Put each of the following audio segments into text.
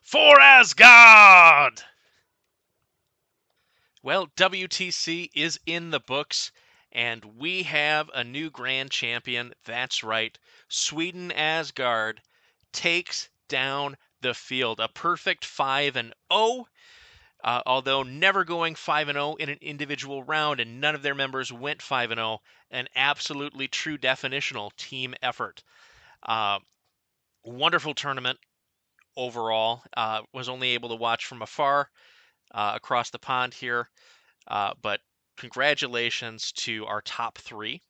For Asgard! Well, WTC is in the books, and we have a new grand champion. That's right. Sweden Asgard takes down the field. A perfect 5-0, although never going 5-0 in an individual round, and none of their members went 5-0. An absolutely true definitional team effort. Wonderful tournament overall. Was only able to watch from afar across the pond here. But congratulations to our top three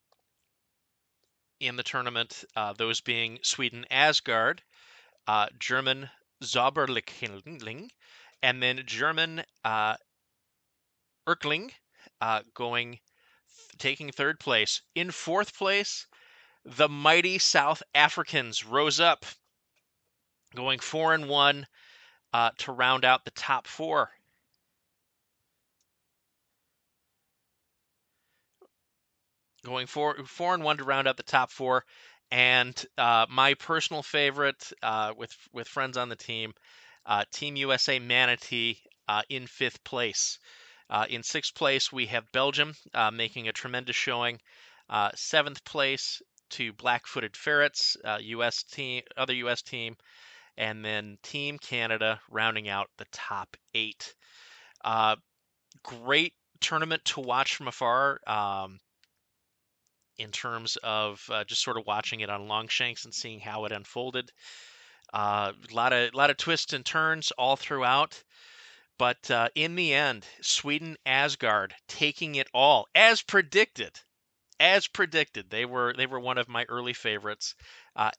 in the tournament, those being Sweden Asgard, German Zauberling, and then German Erkling taking third place. In fourth place, the mighty South Africans rose up, going 4-1 to round out the top four. Going 4-1 to round out the top four, and my personal favorite with friends on the team, Team USA Manatee in fifth place. In sixth place, we have Belgium making a tremendous showing. Seventh place to Black-Footed Ferrets, other U.S. team, and then Team Canada rounding out the top 8. Great tournament to watch from afar. In terms of just sort of watching it on Longshanks and seeing how it unfolded. A lot of twists and turns all throughout. But in the end, Sweden Asgard taking it all as predicted. As predicted, they were one of my early favorites,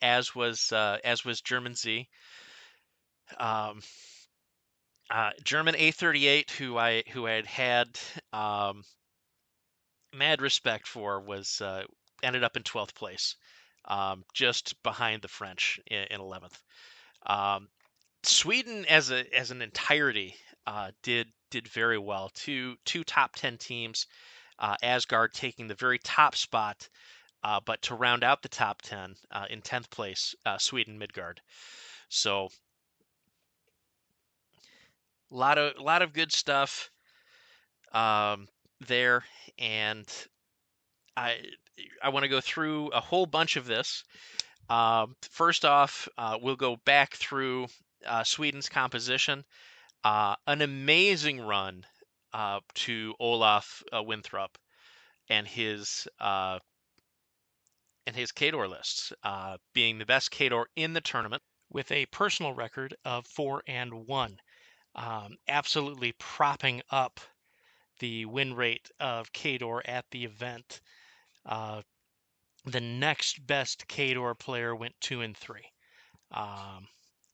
as was German Z. German A38, who I had mad respect for, was ended up in 12th place, just behind the French in 11th. Sweden as an entirety did very well. Two top 10 teams, Asgard taking the very top spot, but to round out the top 10 in 10th place, Sweden Midgard. So a lot of good stuff there, and I want to go through a whole bunch of this. First off, we'll go back through Sweden's composition. An amazing run to Olaf Winthrop and his Khador lists, being the best Khador in the tournament with a personal record of 4-1. Absolutely propping up the win rate of Khador at the event. The next best Khador player went 2-3.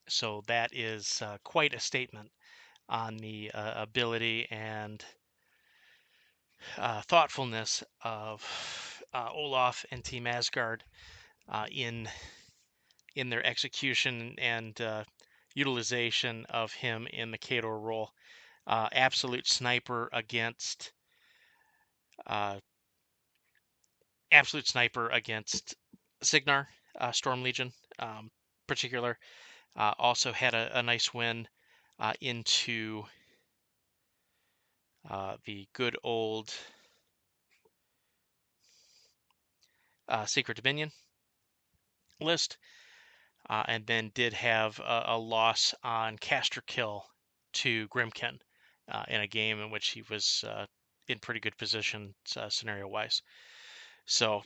So that is quite a statement on the ability and thoughtfulness of Olaf and Team Asgard in their execution and utilization of him in the Khador role. Absolute sniper against Signar, Storm Legion, particular. Also had a nice win into the good old Secret Dominion list, and then did have a loss on caster kill to Grimken in a game in which he was in pretty good position scenario-wise. So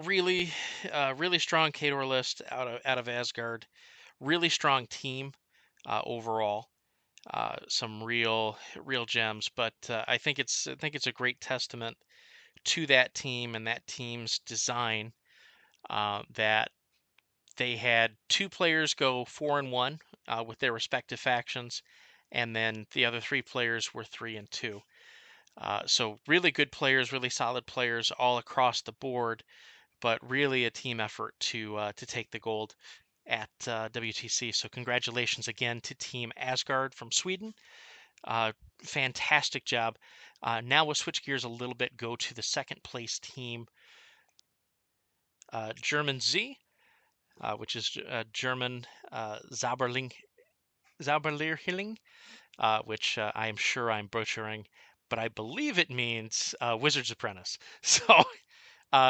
really strong Khador list out of Asgard. Really strong team overall. Some real gems, but I think it's a great testament to that team and that team's design that they had two players go 4-1 with their respective factions, and then the other three players were 3-2. So really good players, really solid players all across the board, but really a team effort to take the gold at WTC. So congratulations again to Team Asgard from Sweden. Fantastic job. Now we'll switch gears a little bit, go to the second place team, German Z, which is German Zauberling Zauberlehrling, which I am sure I'm butchering, but I believe it means Wizard's Apprentice. So,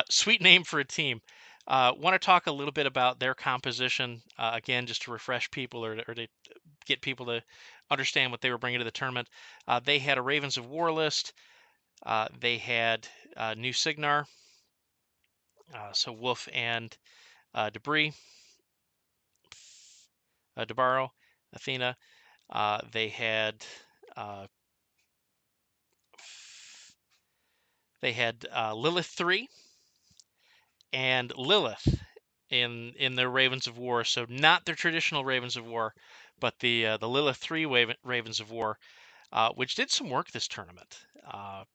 sweet name for a team. Want to talk a little bit about their composition again, just to refresh people or to get people to understand what they were bringing to the tournament. They had a Ravens of War list. They had New Signar, so Wolf and Debris, Debaro, Athena. They had uh, Lilith 3 and Lilith in their Ravens of War. So not their traditional Ravens of War, but the Lilith 3 Ravens of War, which did some work this tournament. At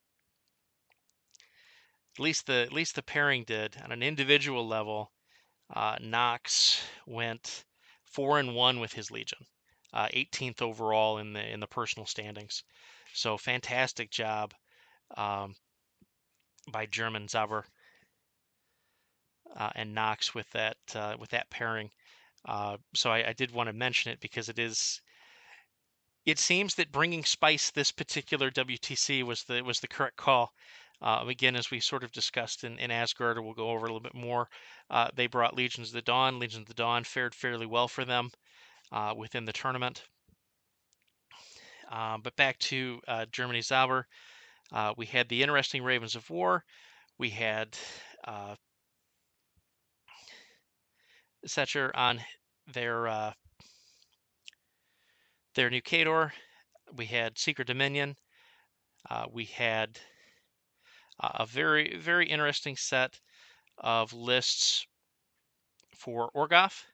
least the pairing did on an individual level. Knox went 4-1 with his Legion, 18th overall in the personal standings. So fantastic job um, by German Zauber and Knox with that pairing. So I did want to mention it because it seems that bringing spice this particular WTC was the correct call. Again, as we sort of discussed in Asgard, or we'll go over a little bit more, they brought Legions of the Dawn. Legions of the Dawn fared fairly well for them within the tournament. But back to Germany Zauber, we had the interesting Ravens of War. We had Setcher on their new Khador. We had Secret Dominion. We had a very, very interesting set of lists for Orgoth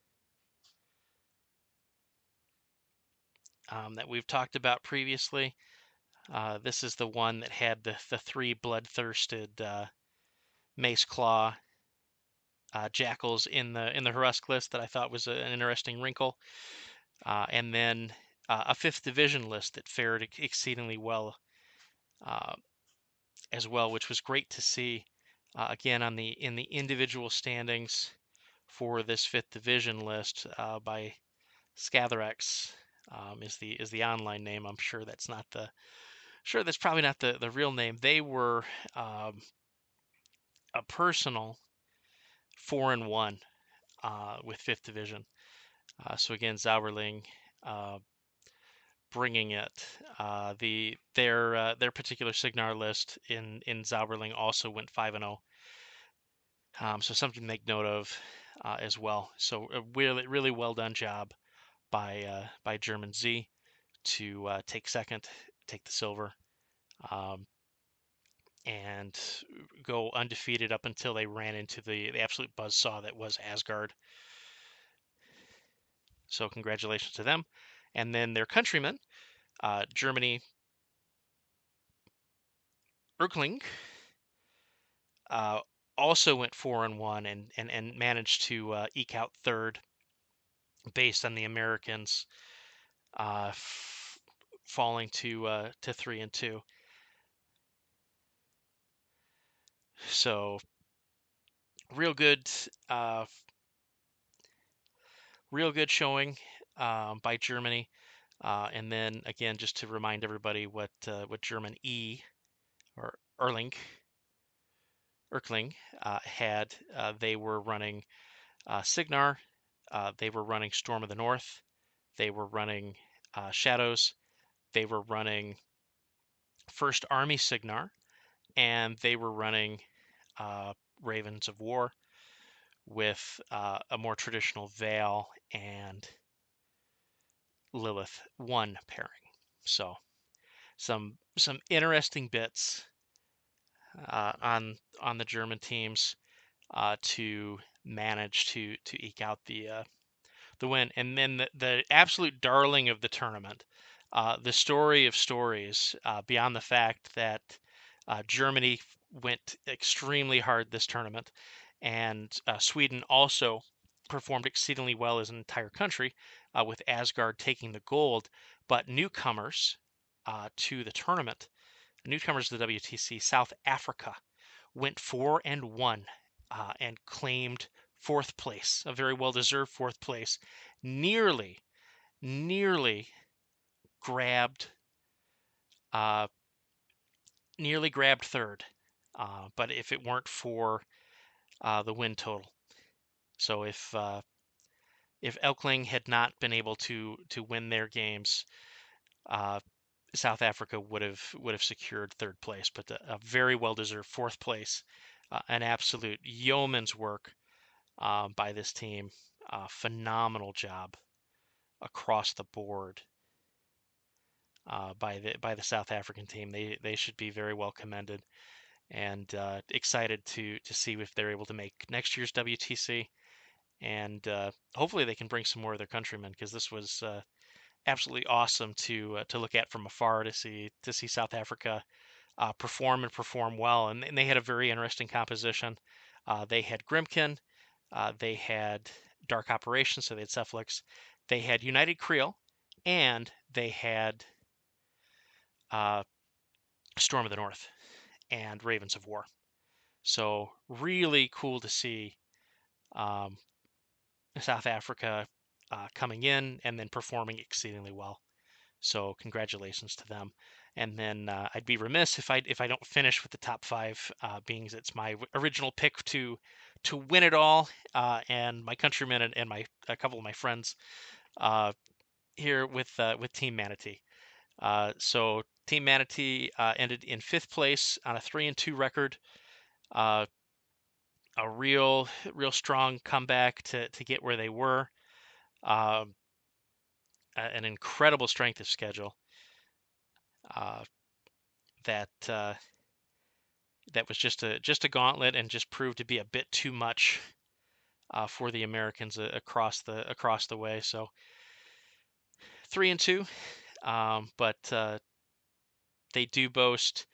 that we've talked about previously. This is the one that had the three bloodthirsted Mace Claw jackals in the Hurusk list that I thought was an interesting wrinkle, and then a 5th Division list that fared exceedingly well as well, which was great to see. Again, in the individual standings for this 5th Division list by Scatherex is the online name. I'm sure that's probably not the real name. They were a personal 4-1 with 5th Division. So again, Zauberling bringing it. Their particular Signar list in Zauberling also went 5-0. So something to make note of as well. So a really, really well done job by German Z to take second, take the silver, and go undefeated up until they ran into the absolute buzzsaw that was Asgard. So congratulations to them. And then their countrymen, Germany Erkling, also went 4-1 and managed to eke out third based on the Americans falling to 3-2. So real good showing by Germany. And then again, just to remind everybody what German E or Erkling had, they were running Signar, they were running Storm of the North, they were running Shadows, they were running First Army Signar, and they were running Ravens of War with a more traditional Vale and Lilith 1 pairing. So some interesting bits on the German teams to manage to eke out the win. And then the absolute darling of the tournament, the story of stories, beyond the fact that Germany went extremely hard this tournament, and Sweden also performed exceedingly well as an entire country, with Asgard taking the gold. But newcomers to the tournament, newcomers to the WTC, South Africa, went 4-1 and claimed 4th place, a very well-deserved 4th place, nearly nearly grabbed uh, third, but if it weren't for the win total. So if Elkling had not been able to win their games, uh, South Africa would have secured third place, but a very well deserved fourth place. An absolute yeoman's work by this team. Phenomenal job across the board by the South African team. They should be very well commended, and excited to see if they're able to make next year's WTC, and hopefully they can bring some more of their countrymen, because this was absolutely awesome to look at from afar, to see South Africa perform and perform well, and they had a very interesting composition. They had Grimkin, they had Dark Operations, so they had Cephalix, they had United Creole, and they had uh, Storm of the North and Ravens of War. So really cool to see um, South Africa coming in and then performing exceedingly well. So congratulations to them. And then I'd be remiss if I don't finish with the top five, being it's my original pick to win it all, and my countrymen and a couple of my friends uh, here with Team Manatee. So Team Manatee ended in fifth place on a 3-2 record. Uh, a real strong comeback to get where they were. Um, an incredible strength of schedule uh, that that was just a gauntlet, and just proved to be a bit too much for the Americans across the way. So 3-2, but they do boast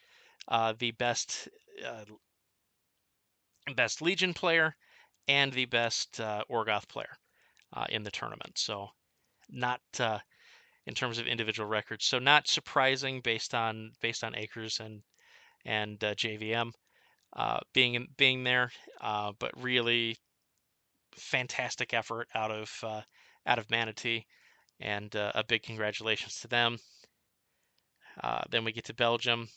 the uh, best Legion player and the best Orgoth player in the tournament. So not in terms of individual records, so not surprising based on acres and JVM being there, but really fantastic effort out of Manatee, and a big congratulations to them. Then we get to Belgium,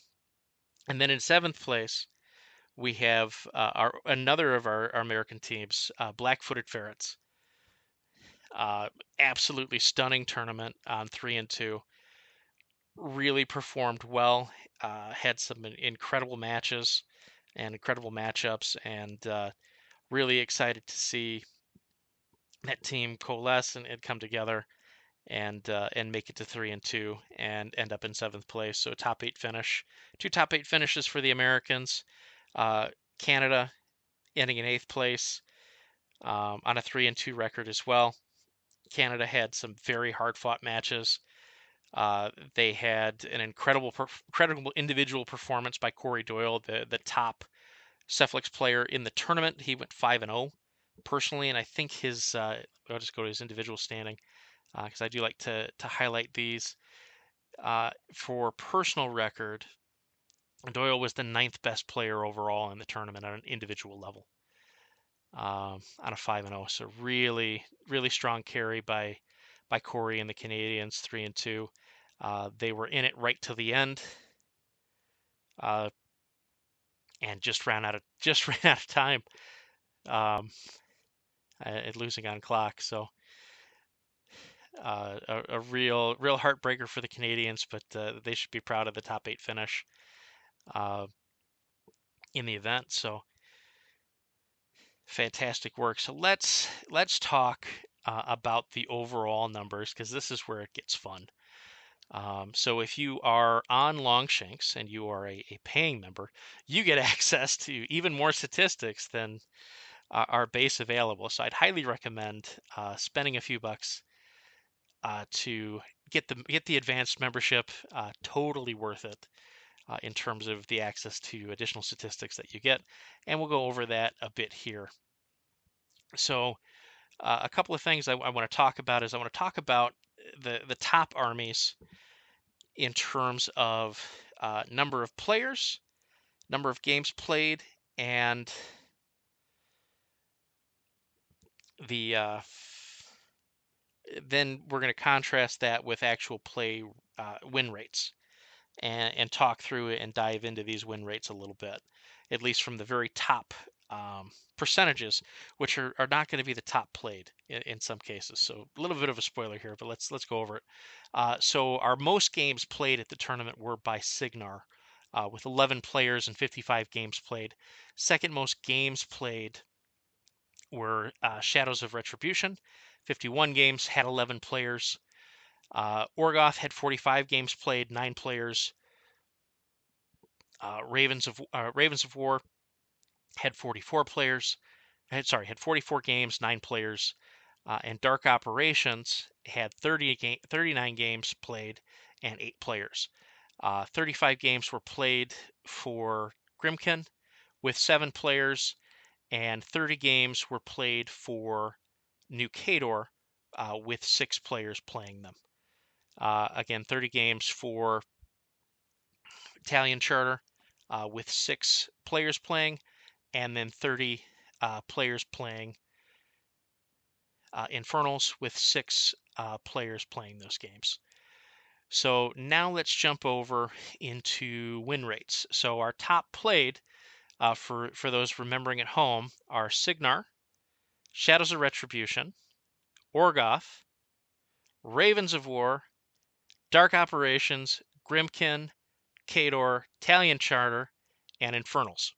and then in seventh place we have another of our American teams, Black-footed Ferrets. Absolutely stunning tournament on 3-2. Really performed well. Had some incredible matches and incredible matchups, and really excited to see that team coalesce and come together and make it to 3-2 and end up in seventh place. So top eight finish, two top eight finishes for the Americans. Uh, Canada ending in eighth place on a 3-2 record as well. Canada had some very hard fought matches. They had an incredible individual performance by Corey Doyle, the top Cephalix player in the tournament. He went 5-0 personally, and I think I'll just go to his individual standing, because I do like to highlight these. For personal record, Doyle was the ninth best player overall in the tournament on an individual level, on a 5-0. So really strong carry by Corey and the Canadians, 3-2. They were in it right to the end, uh, and just ran out of time, um, losing on clock. So a real heartbreaker for the Canadians, but they should be proud of the top eight finish uh, in the event. So fantastic work. So let's talk about the overall numbers, because this is where it gets fun. So if you are on Longshanks and you are a paying member, you get access to even more statistics than our base available. So I'd highly recommend spending a few bucks to get the advanced membership. Totally worth it in terms of the access to additional statistics that you get, and we'll go over that a bit here. So a couple of things I want to talk about is I want to talk about the top armies in terms of number of players, number of games played, and the then we're going to contrast that with actual play win rates and talk through it and dive into these win rates a little bit, at least from the very top percentages, which are not going to be the top played in some cases. So a little bit of a spoiler here, but let's go over it. So our most games played at the tournament were by Signar, with 11 players and 55 games played. Second most games played were Shadows of Retribution, 51 games, had 11 players. Orgoth had 45 games played, 9 players. Ravens of War had 44 players. Had 44 games, 9 players. And Dark Operations had 39 games played and 8 players. 35 games were played for Grimkin with 7 players, and 30 games were played for New Khador with 6 players playing them. Again, 30 games for Italian Charter with 6 players playing, and then 30 players playing Infernals with 6 players playing those games. So now let's jump over into win rates. So our top played, for those remembering at home, are Signar, Shadows of Retribution, Orgoth, Ravens of War, Dark Operations, Grimkin, Khador, Italian Charter, and Infernals.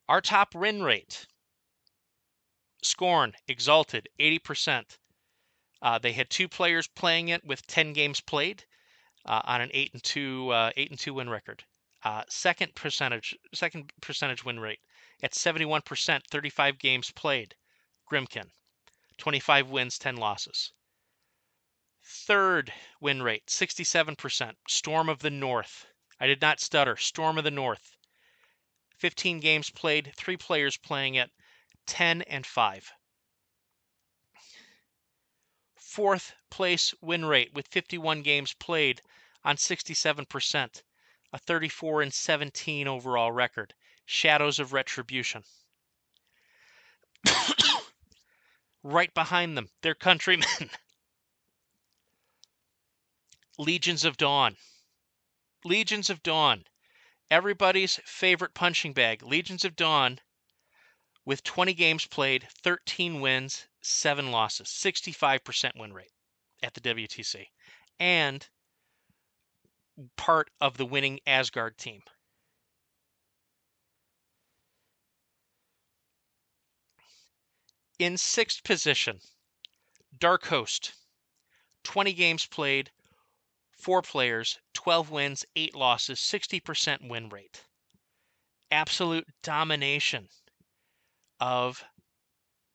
Our top win rate: Scorn, Exalted, 80%. They had 2 players playing it with 10 games played on an 8-2 win record. Second percentage win rate at 71%, 35 games played. Grimkin, 25 wins, 10 losses. Third win rate, 67%. Storm of the North. I did not stutter. Storm of the North. 15 games played, 3 players playing it, 10-5. Fourth place win rate with 51 games played on 67%, a 34-17 overall record. Shadows of Retribution. Right behind them, their countrymen. Legions of Dawn. Legions of Dawn. Everybody's favorite punching bag. Legions of Dawn, with 20 games played, 13 wins, 7 losses, 65% win rate at the WTC. And part of the winning Asgard team. In 6th position, Dark Host. 20 games played, 4 players, 12 wins, 8 losses, 60% win rate. Absolute domination of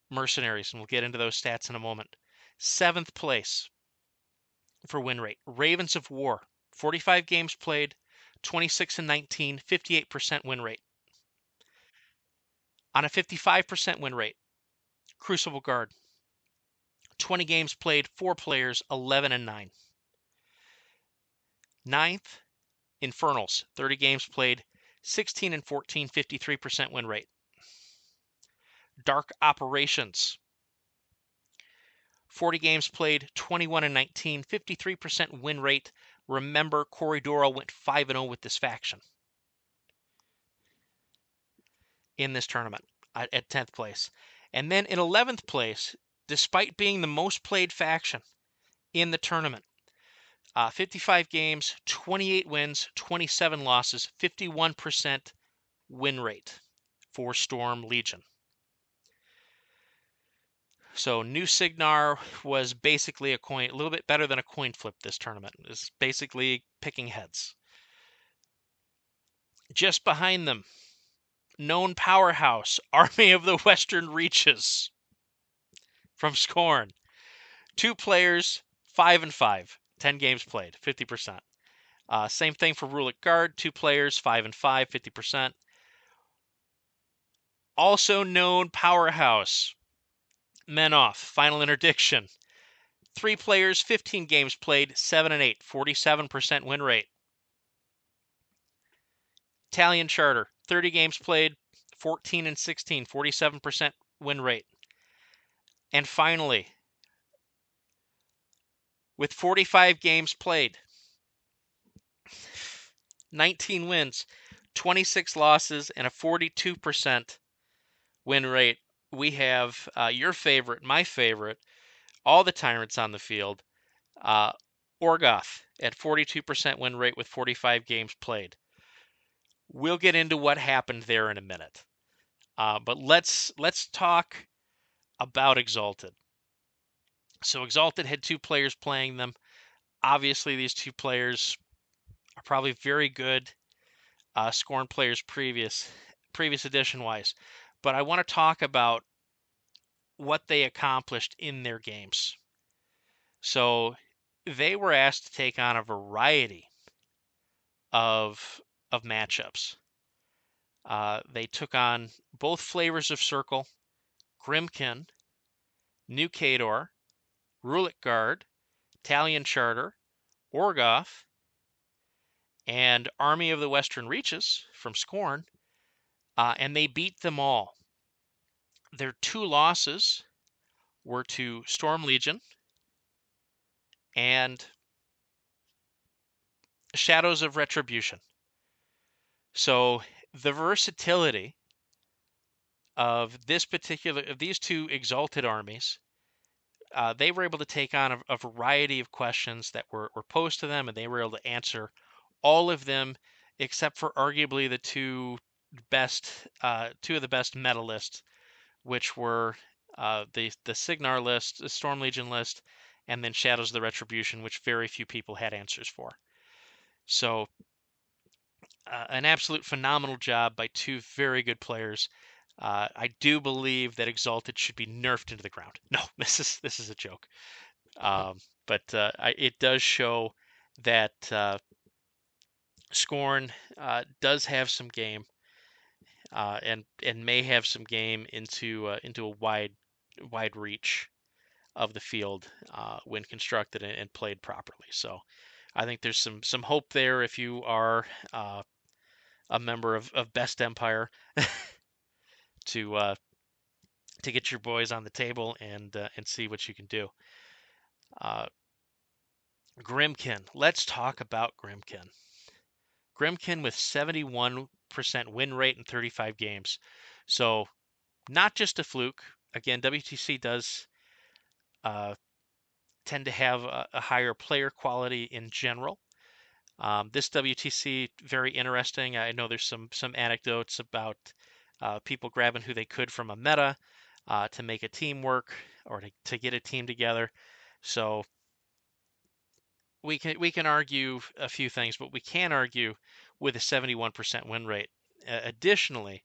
mercenaries, and we'll get into those stats in a moment. 7th place for win rate, Ravens of War. 45 games played, 26-19, 58% win rate. On a 55% win rate, Crucible Guard. 20 games played, 4 players, 11-9. 9th, Infernals. 30 games played, 16-14, 53% win rate. Dark Operations. 40 games played, 21-19, 53% win rate. Remember, Corridoro went 5-0 with this faction in this tournament at 10th place. And then in 11th place, despite being the most played faction in the tournament, 55 games, 28 wins, 27 losses, 51% win rate for Storm Legion. So New Signar was basically a little bit better than a coin flip this tournament. It's basically picking heads. Just behind them, known powerhouse, Army of the Western Reaches from Scorn. 2 players, 5-5, 10 games played, 50%. Same thing for Rulic Guard, 2 players, 5-5, 50%. Also known powerhouse, Menoth, Final Interdiction. 3 players, 15 games played, 7-8, 47% win rate. Italian Charter, 30 games played, 14 and 16, 47% win rate. And finally, with 45 games played, 19 wins, 26 losses, and a 42% win rate, we have your favorite, my favorite, all the Tyrants on the field. Orgoth at 42% win rate with 45 games played. We'll get into what happened there in a minute. But let's talk about Exalted. So Exalted had two players playing them. Obviously, these two players are probably very good Scorn players previous edition wise. But I want to talk about what they accomplished in their games. So they were asked to take on a variety of matchups. They took on both flavors of Circle, Grimkin, New Khador, Rulik Guard, Talion Charter, Orgoth, and Army of the Western Reaches from Scorn, and they beat them all. Their two losses were to Storm Legion and Shadows of Retribution. So the versatility of these two exalted armies, they were able to take on a variety of questions that were posed to them, and they were able to answer all of them, except for arguably the two of the best meta lists, which were the Signar list, the Storm Legion list, and then Shadows of the Retribution, which very few people had answers for. So an absolute phenomenal job by two very good players. I do believe that Exalted should be nerfed into the ground. No, this is a joke. But it does show that Scorn does have some game, and may have some game into a wide reach of the field when constructed and played properly. So I think there's some hope there if you are a member of Best Empire to get your boys on the table and see what you can do. Grimkin. Let's talk about Grimkin. Grimkin with 71% win rate in 35 games. So not just a fluke. Again, WTC does tend to have a higher player quality in general. This WTC, very interesting. I know there's some anecdotes about people grabbing who they could from a meta to make a team work or to get a team together. So we can argue a few things, but we can argue with a 71% win rate. Additionally,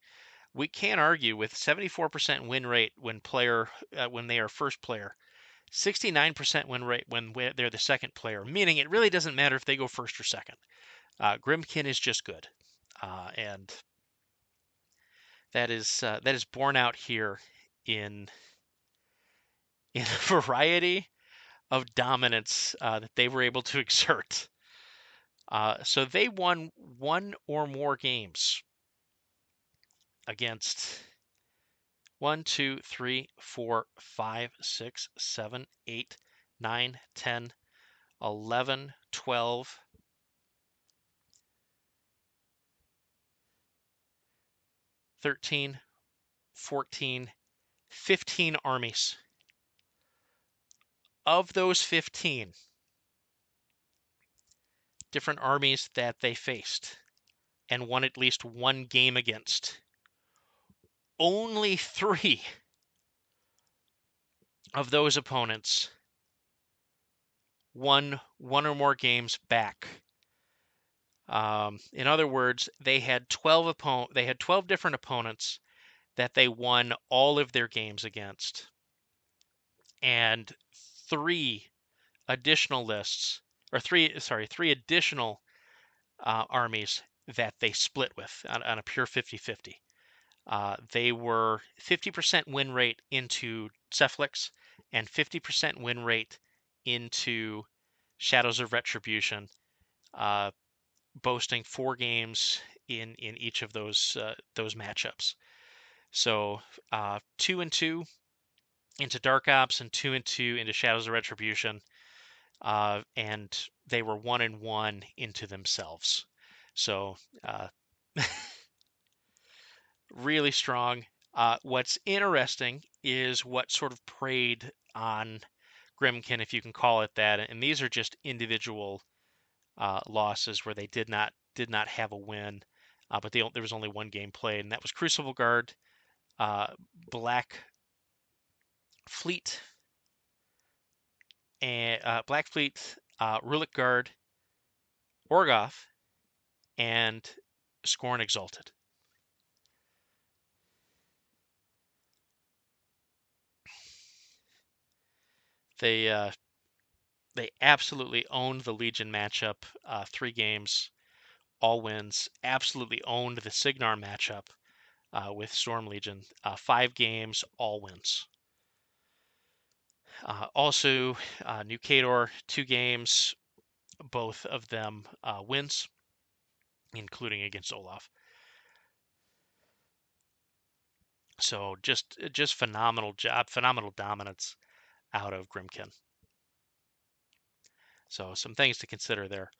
we can argue with 74% win rate when they are first player, 69% win rate when they're the second player, meaning it really doesn't matter if they go first or second. Grimkin is just good, and that is borne out here in a variety of dominance that they were able to exert. So they won one or more games against 1, 2, 3, 4, 5, 6, 7, 8, 9, 10, 11, 12, 13, 14, 15 armies. Of those 15 different armies that they faced and won at least one game against, only 3 of those opponents won one or more games back. In other words, they had 12 different opponents that they won all of their games against, and 3 additional armies that they split with on a pure 50-50. They were 50% win rate into Cephalix and 50% win rate into Shadows of Retribution, boasting 4 games in each of those matchups. So 2-2 into Dark Ops and 2-2 into Shadows of Retribution, and they were 1-1 into themselves. So really strong. What's interesting is what sort of preyed on Grimkin, if you can call it that, and these are just individual losses where they did not have a win, but there was only one game played, and that was Crucible Guard, Black Fleet, and Rulik Guard, Orgoth, and Scorn Exalted. They they absolutely owned the Legion matchup. 3 games, all wins. Absolutely owned the Signar matchup with Storm Legion. 5 games, all wins. Also, New Khador, 2 games, both of them wins, including against Olaf. So just phenomenal job, phenomenal dominance out of Grimkin. So some things to consider there.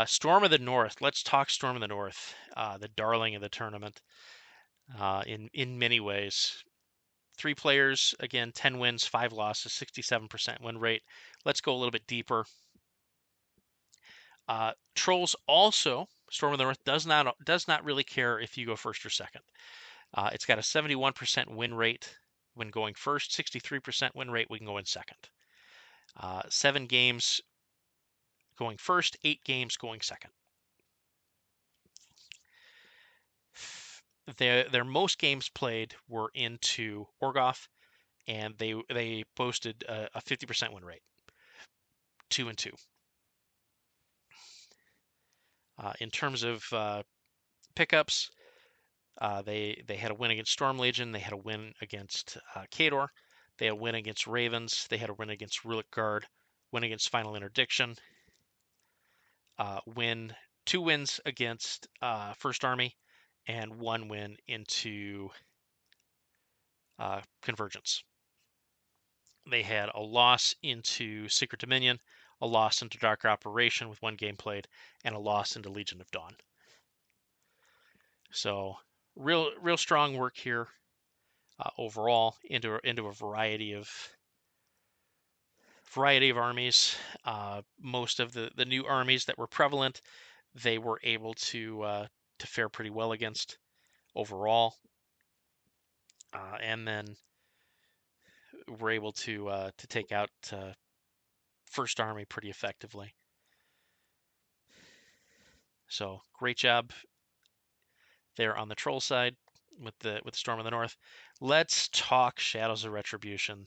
Storm of the North. Let's talk Storm of the North, the darling of the tournament in many ways. 3 players, again, 10 wins, 5 losses, 67% win rate. Let's go a little bit deeper. Trolls also, Storm of the North does not really care if you go first or second. It's got a 71% win rate when going first, 63% win rate when going second. 7 games going first, 8 games going second. Their most games played were into Orgoth, and they boasted a 50% win rate, 2-2. In terms of pickups, they had a win against Storm Legion. They had a win against Khador. They had a win against Ravens. They had a win against Rulik Guard. Win against Final Interdiction. 2 wins against First Army, and 1 win into Convergence. They had a loss into Secret Dominion, a loss into Dark Operation with 1 game played, and a loss into Legion of Dawn. So real strong work here overall into a variety of armies. Most of the new armies that were prevalent, they were able to fare pretty well against overall, and then were able to take out First Army pretty effectively. So great job there on the troll side with the Storm of the North. Let's talk Shadows of Retribution.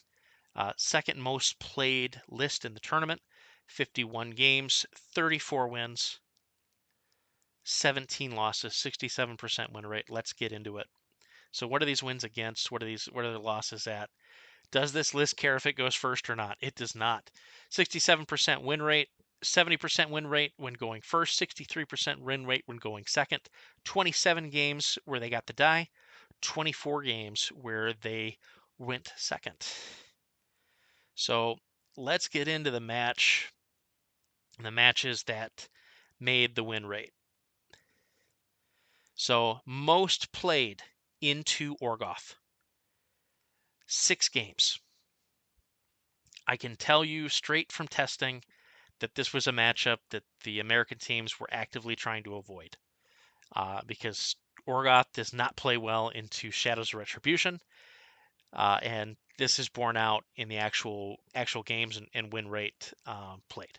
Second most played list in the tournament, 51 games, 34 wins, 17 losses, 67% win rate. Let's get into it. So what are these wins against? What are the losses at? Does this list care if it goes first or not? It does not. 67% win rate, 70% win rate when going first, 63% win rate when going second, 27 games where they got the die, 24 games where they went second. So let's get into the matches that made the win rate. So most played into Orgoth, 6 games. I can tell you straight from testing that this was a matchup that the American teams were actively trying to avoid because Orgoth does not play well into Shadows of Retribution, and this is borne out in the actual games and win rate played.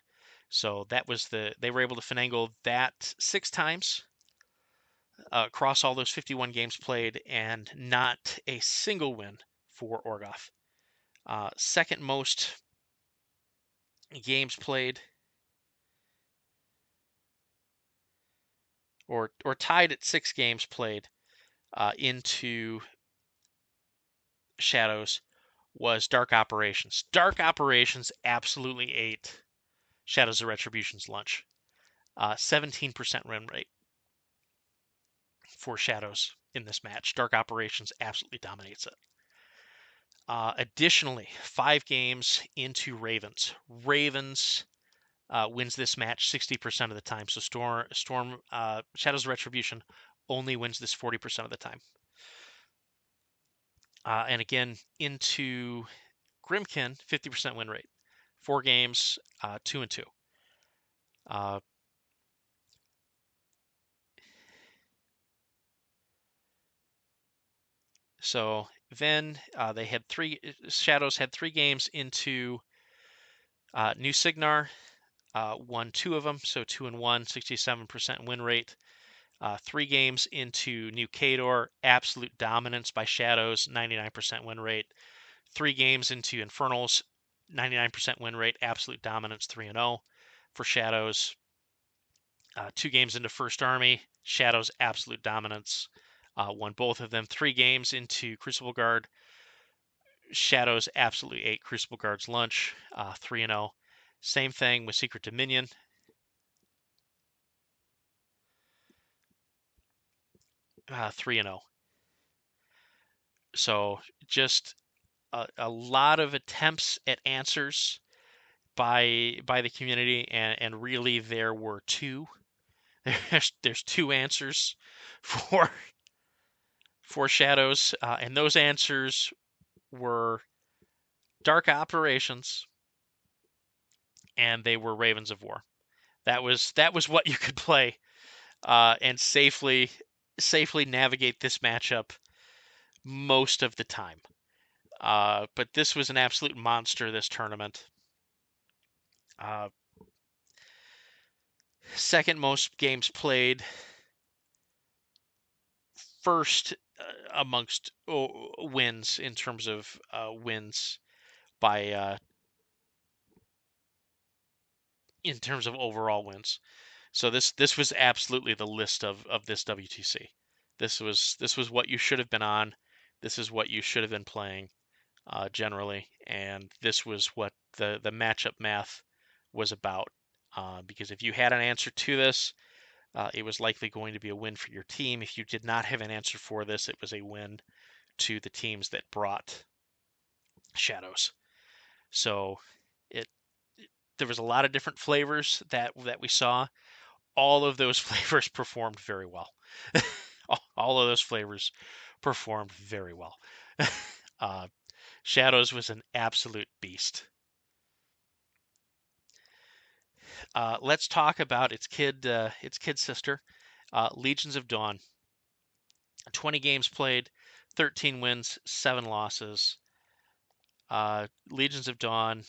So they were able to finagle that 6 times across all those 51 games played, and not a single win for Orgoth. Second most games played, or tied at 6 games played into Shadows, was Dark Operations. Dark Operations absolutely ate Shadows of Retribution's lunch. 17% win rate. for Shadows in this match. Dark Operations absolutely dominates it. Additionally, 5 games into Ravens. Ravens wins this match 60% of the time. So Storm Shadows of Retribution only wins this 40% of the time. And again, into Grimkin, 50% win rate. 4 games, 2-2. So then they had Shadows had 3 games into New Signar, won 2 of them, so 2-1, 67% win rate. 3 games into New Kador, absolute dominance by Shadows, 99% win rate. 3 games into Infernals, 99% win rate, absolute dominance, 3-0 for Shadows. 2 games into First Army, Shadows, absolute dominance, won both of them. 3 games into Crucible Guard, Shadows absolutely ate Crucible Guard's lunch, 3-0. Same thing with Secret Dominion. 3-0. So just a lot of attempts at answers by the community, and really there were 2. There's 2 answers for Shadows, and those answers were Dark Operations, and they were Ravens of War. That was what you could play, and safely navigate this matchup most of the time. But this was an absolute monster, this tournament. Second most games played. First amongst wins in terms of wins by in terms of overall wins. So this was absolutely the list of this WTC. This was what you should have been on. This is what you should have been playing generally, and this was what the matchup math was about. Because if you had an answer to this, it was likely going to be a win for your team. If you did not have an answer for this, it was a win to the teams that brought Shadows. So it there was a lot of different flavors that we saw. All of those flavors performed very well. All of those flavors performed very well. Shadows was an absolute beast. Let's talk about its kid sister, Legions of Dawn. 20 games played, 13 wins, 7 losses. Legions of Dawn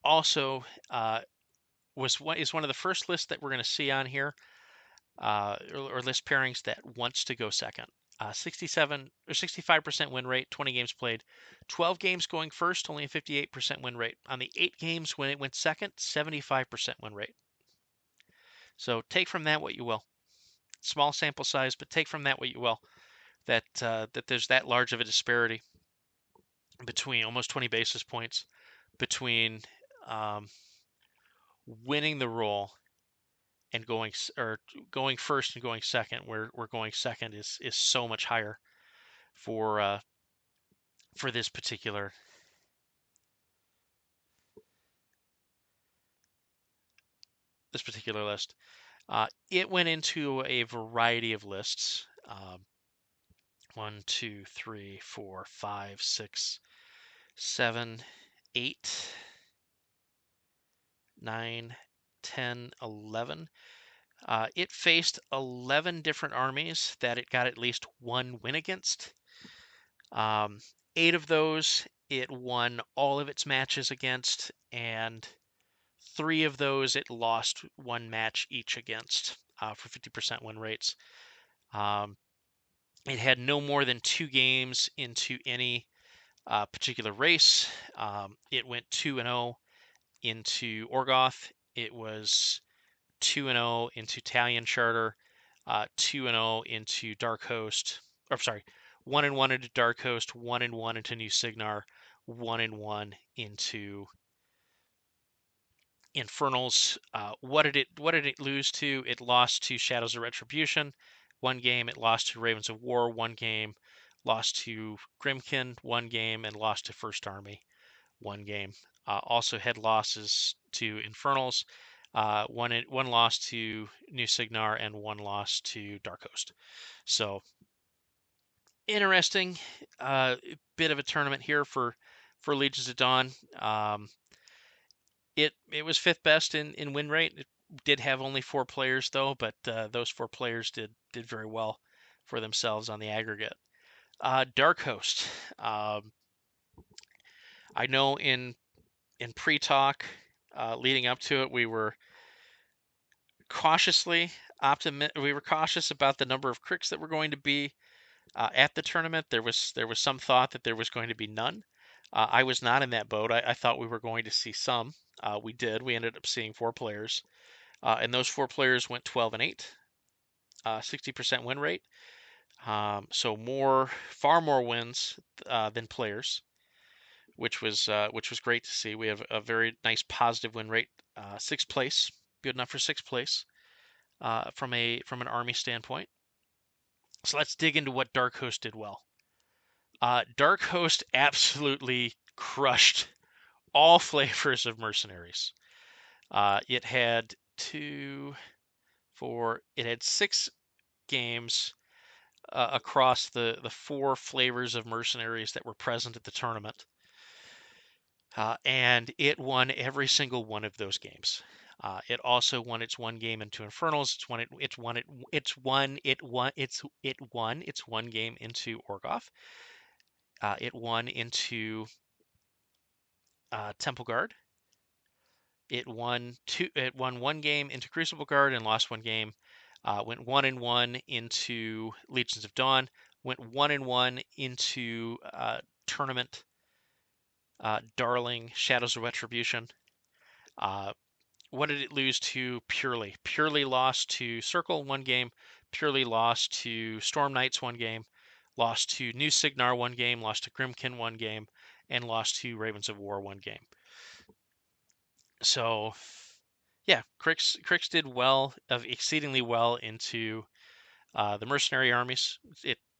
also is one of the first lists that we're going to see on here, or list pairings that wants to go second. 67 or 65% win rate, 20 games played, 12 games going first, only a 58% win rate. On the 8 games when it went second, 75% win rate. So take from that what you will. Small sample size, but take from that what you will. That there's that large of a disparity between almost 20 basis points between winning the role and going first and going second, where going second is so much higher for this particular list. It went into a variety of lists. 1, 2, 3, 4, 5, 6, 7, 8, 9, 10, 11. It faced 11 different armies that it got at least 1 win against. 8 of those it won all of its matches against, and 3 of those it lost 1 match each against, for 50% win rates. It had no more than 2 games into any particular race. It went 2-0 into Orgoth. It was 2-0 into Talion Charter, 2-0 into Dark Host. Or sorry, 1-1 into Dark Host, 1-1 into New Signar, 1-1 into Infernals, what did it lose to? It lost to Shadows of Retribution, one game. It lost to Ravens of War, one game. Lost to Grimkin, one game, and lost to First Army, one game. Also had losses to Infernals, one loss to New Signar, and one loss to Dark Host. So interesting, bit of a tournament here for Legions of Dawn. It was fifth best in win rate. It did have only 4 players though, but those 4 players did very well for themselves on the aggregate. Dark Host. I know in pre-talk leading up to it, we were cautiously optimistic. We were cautious about the number of cricks that were going to be at the tournament. There was some thought that there was going to be none. I was not in that boat. I thought we were going to see some. We did. We ended up seeing 4 players, and those 4 players went 12-8, 60% win rate. So far more wins than players, which was great to see. We have a very nice positive win rate. 6th place, good enough for 6th place from an army standpoint. So let's dig into what Dark Host did well. Dark Host absolutely crushed all flavors of mercenaries. It had 6 games across the 4 flavors of mercenaries that were present at the tournament. And it won every single one of those games. It also won its one game into Infernals. It's won its one game into Orgoth. It won into Temple Guard. It won one game into Crucible Guard and lost one game. Went 1-1 into Legions of Dawn. Went 1-1 into tournament darling Shadows of Retribution. What did it lose to Purely? Purely lost to Circle one game. Purely lost to Storm Knights one game. Lost to New Signar one game. Lost to Grimkin one game. And lost to Ravens of War one game. So, yeah, Crix did well, exceedingly well into the mercenary armies.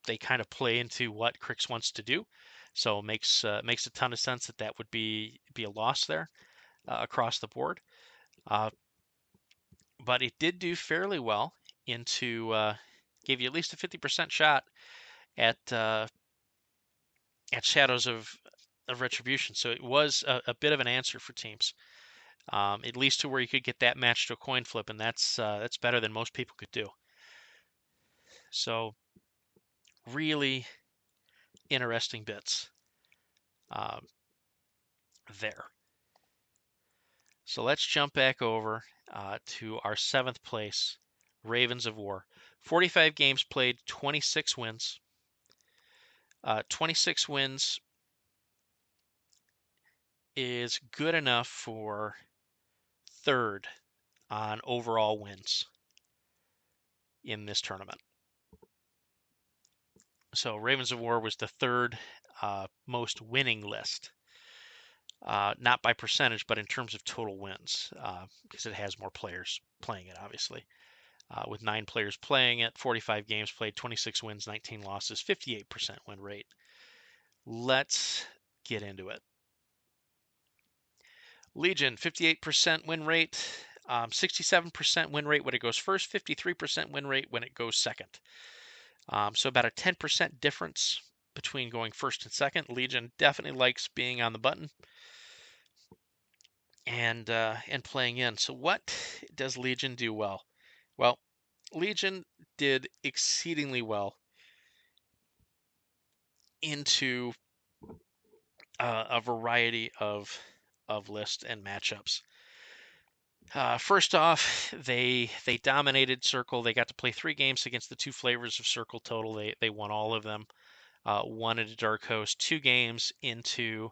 They kind of play into what Crix wants to do. So makes a ton of sense that would be a loss there across the board. But it did do fairly well into gave you at least a 50% shot at Shadows of Retribution. So it was a bit of an answer for teams, at least to where you could get that match to a coin flip, and that's better than most people could do. So really interesting bits there. So let's jump back over to our 7th place, Ravens of War. 45 games played, 26 wins. 26 wins is good enough for 3rd on overall wins in this tournament. So Ravens of War was the 3rd most winning list. Not by percentage, but in terms of total wins, because it has more players playing it, obviously. With 9 players playing it, 45 games played, 26 wins, 19 losses, 58% win rate. Let's get into it. Legion, 58% win rate, 67% win rate when it goes first, 53% win rate when it goes second. So about a 10% difference between going first and second. Legion definitely likes being on the button and playing in. So what does Legion do well? Well, Legion did exceedingly well into a variety of lists and matchups. First off, they dominated Circle. They got to play 3 games against the 2 flavors of Circle total. They won all of them. 1 into Dark Host, 2 games into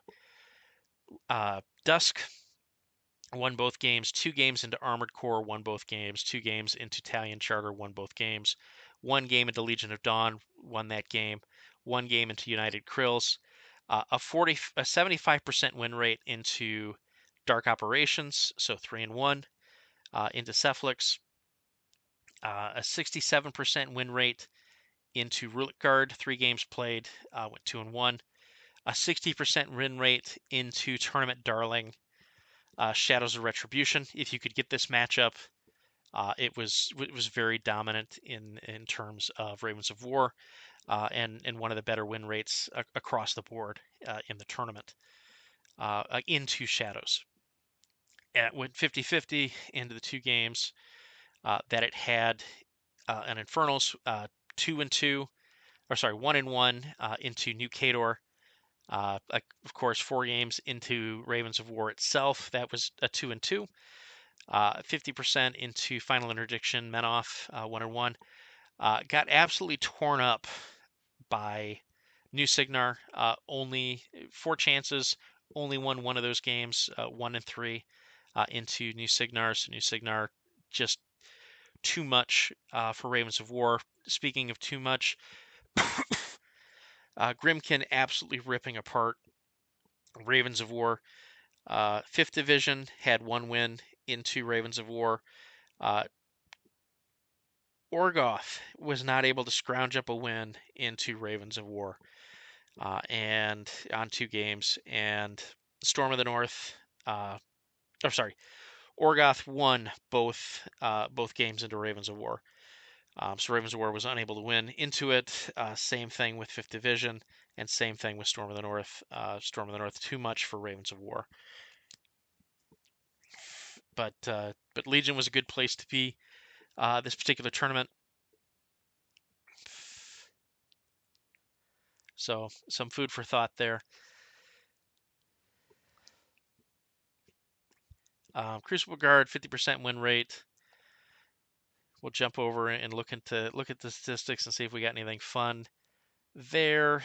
Dusk, won both games. 2 games into Armored Core, won both games. 2 games into Italian Charter, won both games. 1 game into Legion of Dawn, won that game. 1 game into United Krills. A 75% win rate into Dark Operations, so 3-1 into Cephalix. A 67% win rate into Roulette Guard, 3 games played, went 2-1. A 60% win rate into Tournament Darling, Shadows of Retribution. If you could get this matchup, it was very dominant in terms of Ravens of War, and one of the better win rates across the board in the tournament into Shadows. It went 50-50 into the 2 games that it had an Infernals 2-2, or sorry, 1-1 into New Khador. Of course, 4 games into Ravens of War itself. That was a 2-2. 50% into Final Interdiction, Menoff, 1-1. Got absolutely torn up by New Signar. Only 4 chances, only won one of those games, 1-3 into New Signar. So New Signar just too much for Ravens of War. Speaking of too much, Grimkin absolutely ripping apart Ravens of War. 5th Division had 1 win into Ravens of War. Orgoth was not able to scrounge up a win into Ravens of War, and on 2 games. And Storm of the North, Orgoth won both games into Ravens of War. So Ravens of War was unable to win into it. Same thing with 5th Division, and same thing with Storm of the North. Storm of the North, too much for Ravens of War. But Legion was a good place to be this particular tournament. So some food for thought there. Crucible Guard, 50% win rate. We'll jump over and look at the statistics and see if we got anything fun there.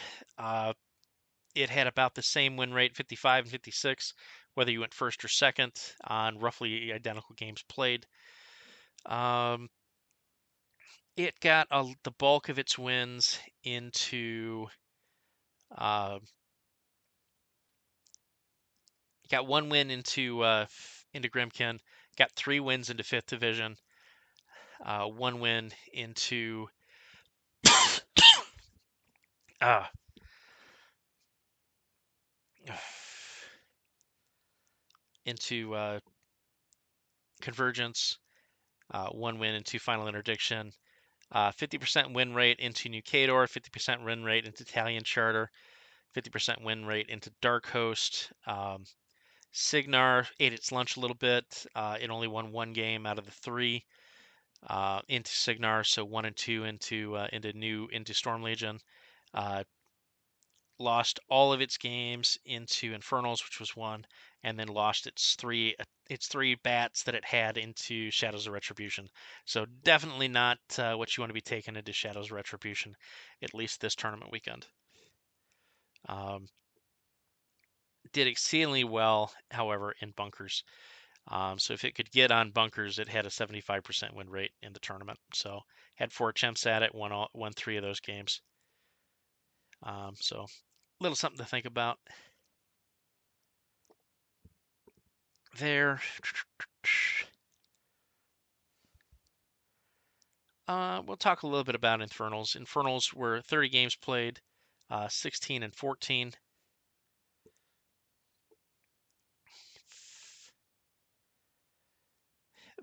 It had about the same win rate, 55 and 56, whether you went first or second on roughly identical games played. It got the bulk of its wins into got 1 win into Grimkin, got 3 wins into 5th Division, 1 win into into Convergence, 1 win into Final Interdiction, 50% win rate into New Khador, 50% win rate into Italian Charter, 50% win rate into Dark Host. Signar ate its lunch a little bit. It only won 1 game out of the 3 into Signar, so 1-2 into Storm Legion. Lost all of its games into Infernals, which was 1, and then lost its three bats that it had into Shadows of Retribution. So definitely not what you want to be taking into Shadows of Retribution, at least this tournament weekend. Did exceedingly well, however, in bunkers. So if it could get on bunkers, it had a 75% win rate in the tournament. So had 4 attempts at it, won 3 of those games. So a little something to think about there. We'll talk a little bit about Infernals. Infernals were 30 games played, 16 and 14.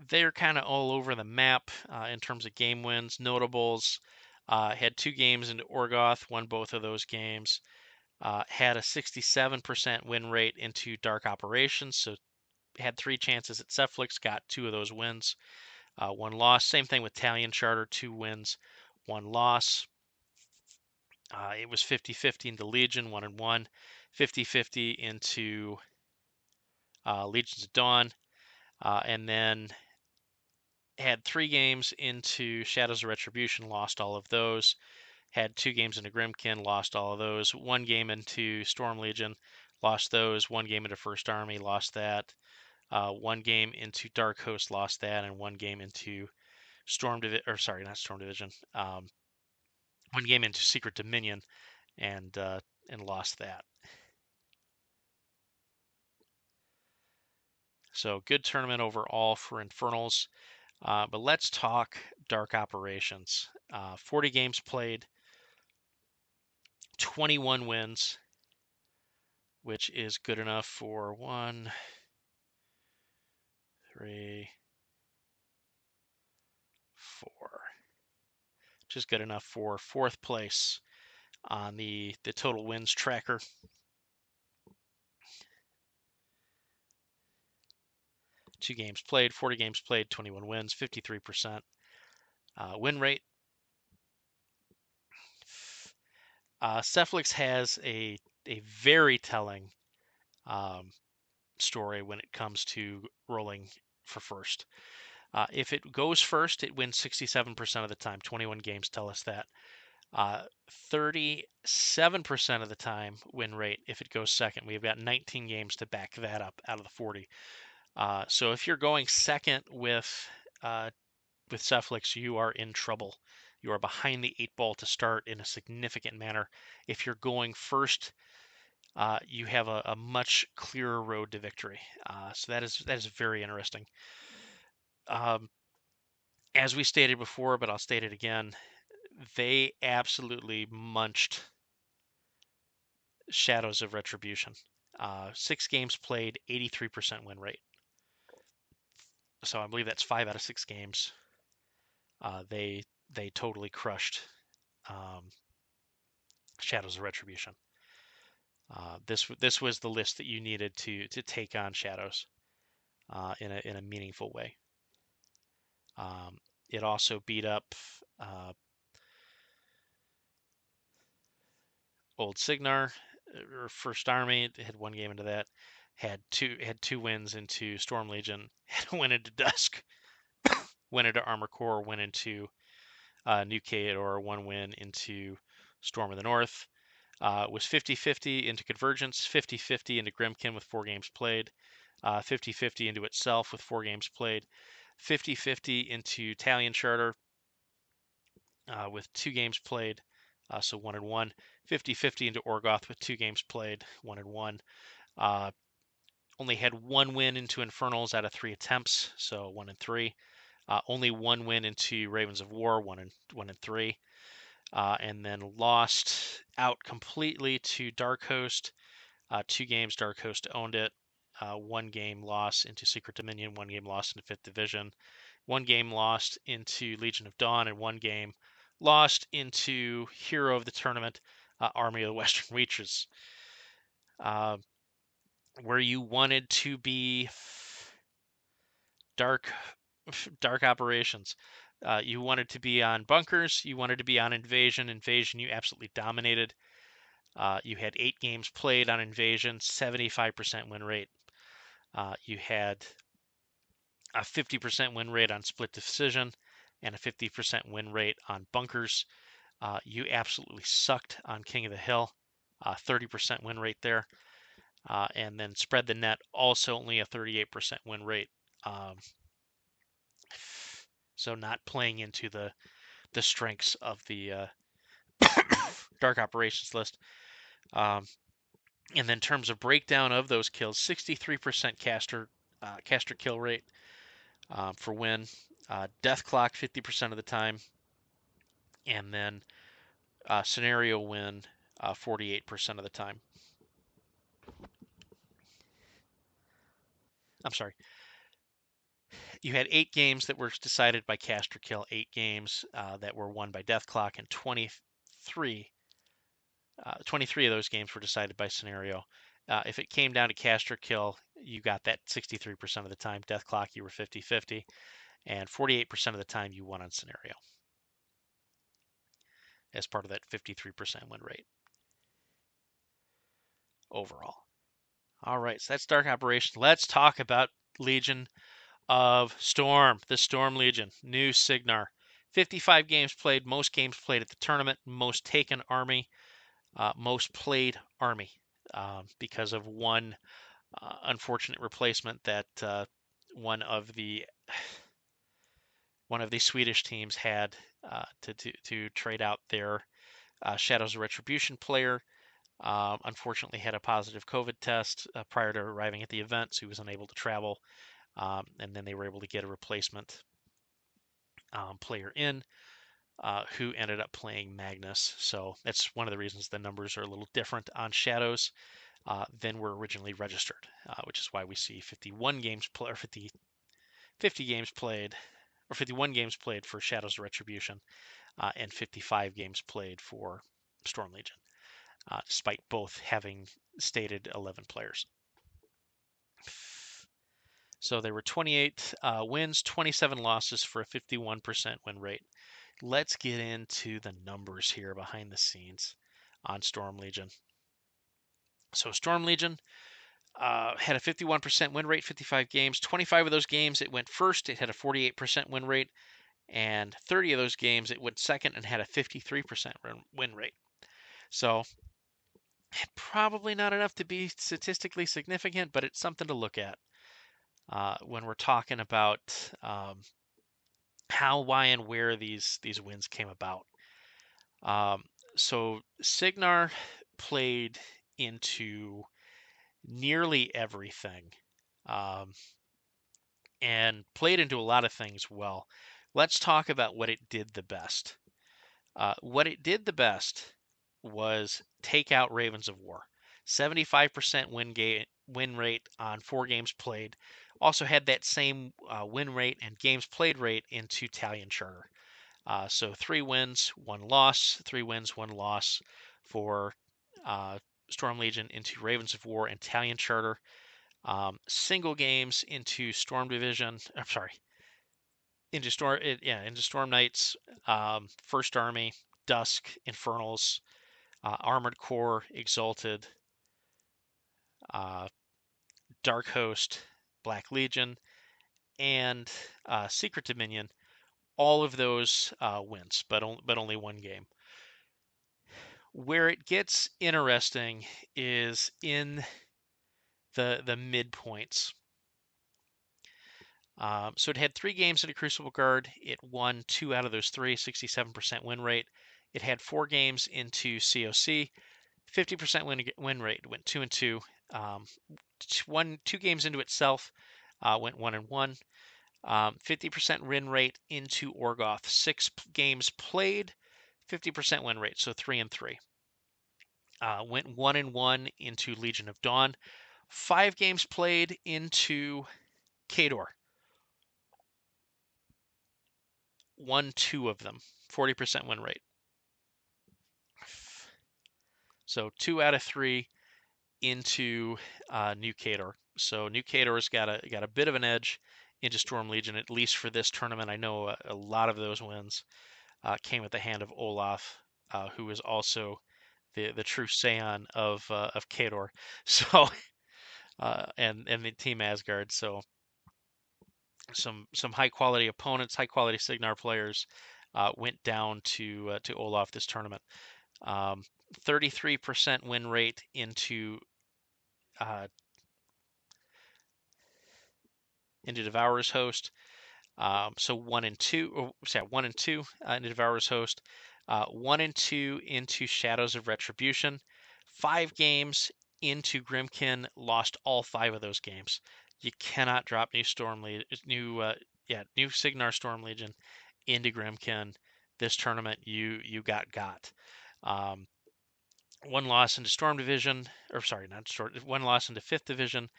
They're kind of all over the map in terms of game wins. Notables had 2 games into Orgoth, won both of those games. Had a 67% win rate into Dark Operations, so had 3 chances at Cephalix, got 2 of those wins. 1 loss. Same thing with Italian Charter, 2 wins, 1 loss. It was 50-50 into Legion, 1-1. 50-50 into Legions of Dawn. And then had 3 games into Shadows of Retribution, lost all of those. Had 2 games into Grimkin, lost all of those. 1 game into Storm Legion, lost those. 1 game into First Army, lost that. 1 game into Dark Host, lost that, and 1 game into Storm Division, or sorry, not Storm Division. 1 game into Secret Dominion, and lost that. So good tournament overall for Infernals. But let's talk Dark Operations. 40 games played, 21 wins, which is good enough for 1, 3, 4, which is good enough for 4th place on the total wins tracker. Two games played, 40 games played, 21 wins, 53% win rate. Cephalix has a very telling story when it comes to rolling for first. If it goes first, it wins 67% of the time. 21 games tell us that. 37% of the time win rate if it goes second. We've got 19 games to back that up out of the 40. So if you're going second with Cephalix, you are in trouble. You are behind the 8 ball to start in a significant manner. If you're going first, you have a much clearer road to victory. So that is very interesting. As we stated before, but I'll state it again, they absolutely munched Shadows of Retribution. 6 games played, 83% win rate. So I believe that's 5 out of 6 games. They totally crushed Shadows of Retribution. This was the list that you needed to take on Shadows in a meaningful way. It also beat up Old Signar, or First Army. It had 1 game into that. Had two wins into Storm Legion. Had a win into Dusk. Went into Armor Core. Went into New Kaedor. 1 win into Storm of the North. Was 50-50 into Convergence. 50-50 into Grimkin with 4 games played. 50-50 into itself with 4 games played. 50-50 into Talion Charter with 2 games played. So 1-1. 50-50 into Orgoth with 2 games played. 1-1. Only had 1 win into Infernals out of 3 attempts, so 1-3. Only 1 win into Ravens of War, 1-3. And then lost out completely to Dark Host. 2 games, Dark Host owned it. 1 game loss into Secret Dominion, 1 game lost into 5th Division. 1 game lost into Legion of Dawn, and 1 game lost into hero of the tournament, Army of the Western Reaches. Where you wanted to be dark operations. You wanted to be on bunkers. You wanted to be on invasion. Invasion, you absolutely dominated. You had 8 games played on invasion, 75% win rate. You had a 50% win rate on split decision and a 50% win rate on bunkers. You absolutely sucked on King of the Hill, 30% win rate there. And then spread the net, also only a 38% win rate. So not playing into the strengths of the Dark Operations list. And then in terms of breakdown of those kills, 63% caster kill rate for win. Death clock 50% of the time. And then scenario win 48% of the time. I'm sorry. You had 8 games that were decided by caster kill, 8 games that were won by death clock, and 23 of those games were decided by scenario. If it came down to caster kill, you got that 63% of the time. Death clock, you were 50-50, and 48% of the time you won on scenario as part of that 53% win rate overall. All right, so that's Dark Operation. Let's talk about Legion of Storm, the Storm Legion, new Signar. 55 games played, most games played at the tournament, most taken army, most played army because of one unfortunate replacement that one of the Swedish teams had to trade out their Shadows of Retribution player. Unfortunately, had a positive COVID test prior to arriving at the event, so he was unable to travel. And then they were able to get a replacement player in who ended up playing Magnus. So that's one of the reasons the numbers are a little different on Shadows than were originally registered, which is why we see 51 games play or 50 games played or 51 games played for Shadows of Retribution and 55 games played for Storm Legion, despite both having stated 11 players. So there were 28 wins, 27 losses for a 51% win rate. Let's get into the numbers here behind the scenes on Storm Legion. So Storm Legion had a 51% win rate, 55 games. 25 of those games it went first. It had a 48% win rate. And 30 of those games it went second and had a 53% win rate. So probably not enough to be statistically significant, but it's something to look at when we're talking about how, why, and where these wins came about. So Signar played into nearly everything and played into a lot of things well. Let's talk about what it did the best. What it did the best was take out Ravens of War. 75% win rate on 4 games played. Also had that same win rate and games played rate into Talion Charter. So 3 wins, 1 loss, 3 wins, 1 loss for Storm Legion into Ravens of War and Talion Charter. Single games into Storm Division. I'm sorry, into Storm Knights, First Army, Dusk, Infernals, Armored Core, Exalted, Dark Host, Black Legion, and Secret Dominion. All of those wins, but only 1 game. Where it gets interesting is in the midpoints. So it had 3 games into Crucible Guard. It won 2 out of those 3, 67% win rate. It had 4 games into COC, 50% win rate. It went 2 and 2. 2 games into itself, went 1 and 1. 50% win rate into Orgoth. 6 games played, 50% win rate, so 3 and 3. Went 1 and 1 into Legion of Dawn. 5 games played into Khador. Won 2 of them, 40% win rate. So 2 out of 3 into New Khador. So New Khador's got a bit of an edge into Storm Legion, at least for this tournament. I know a lot of those wins came at the hand of Olaf, who is also the true Saiyan of Khador. So and the Team Asgard. So some high quality opponents, high quality Signar players went down to Olaf this tournament. 33% win rate into Devourer's Host. So 1 and 2, or sorry, 1 and 2 into Devourer's Host. 1 and 2 into Shadows of Retribution. 5 games into Grimkin, lost all 5 of those games. You cannot drop new Signar Storm Legion into Grimkin this tournament. You got. 1 loss into Storm Division, or sorry, not Storm. 1 loss into 5th Division.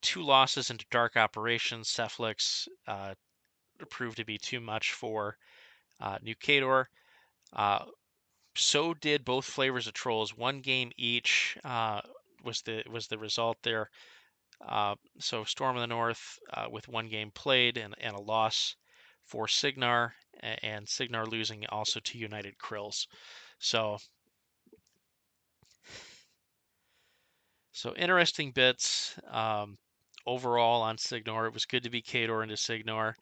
2 losses into Dark Operations. Cephalix proved to be too much for New Khador. So did both flavors of Trolls. 1 game each was the result there. So Storm of the North with 1 game played and a loss for Signar, and Signar losing also to United Krills. So interesting bits. Overall on Signar, it was good to be Khador into Signar.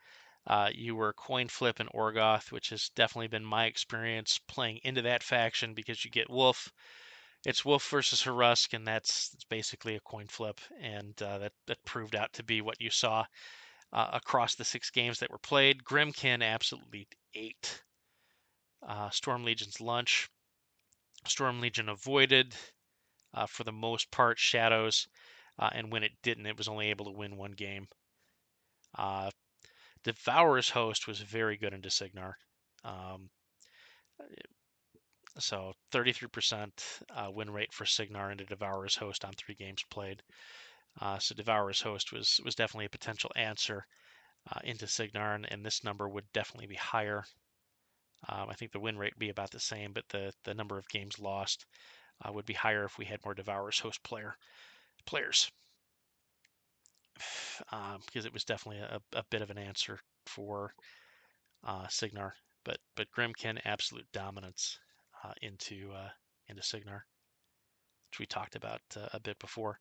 You were coin flip and Orgoth, which has definitely been my experience playing into that faction because you get Wolf. It's Wolf versus Harusk, and that's basically a coin flip, and that proved out to be what you saw across the 6 games that were played. Grimkin absolutely ate Storm Legion's lunch. Storm Legion avoided, for the most part, Shadows, and when it didn't, it was only able to win one game. Devourer's Host was very good into Signar. So 33% win rate for Signar into Devourer's Host on 3 games played. So Devourer's Host was definitely a potential answer into Signar, and this number would definitely be higher. I think the win rate would be about the same, but the number of games lost would be higher if we had more Devourer's Host players. Because it was definitely a bit of an answer for Signar. But Grimkin, absolute dominance into Signar, which we talked about a bit before.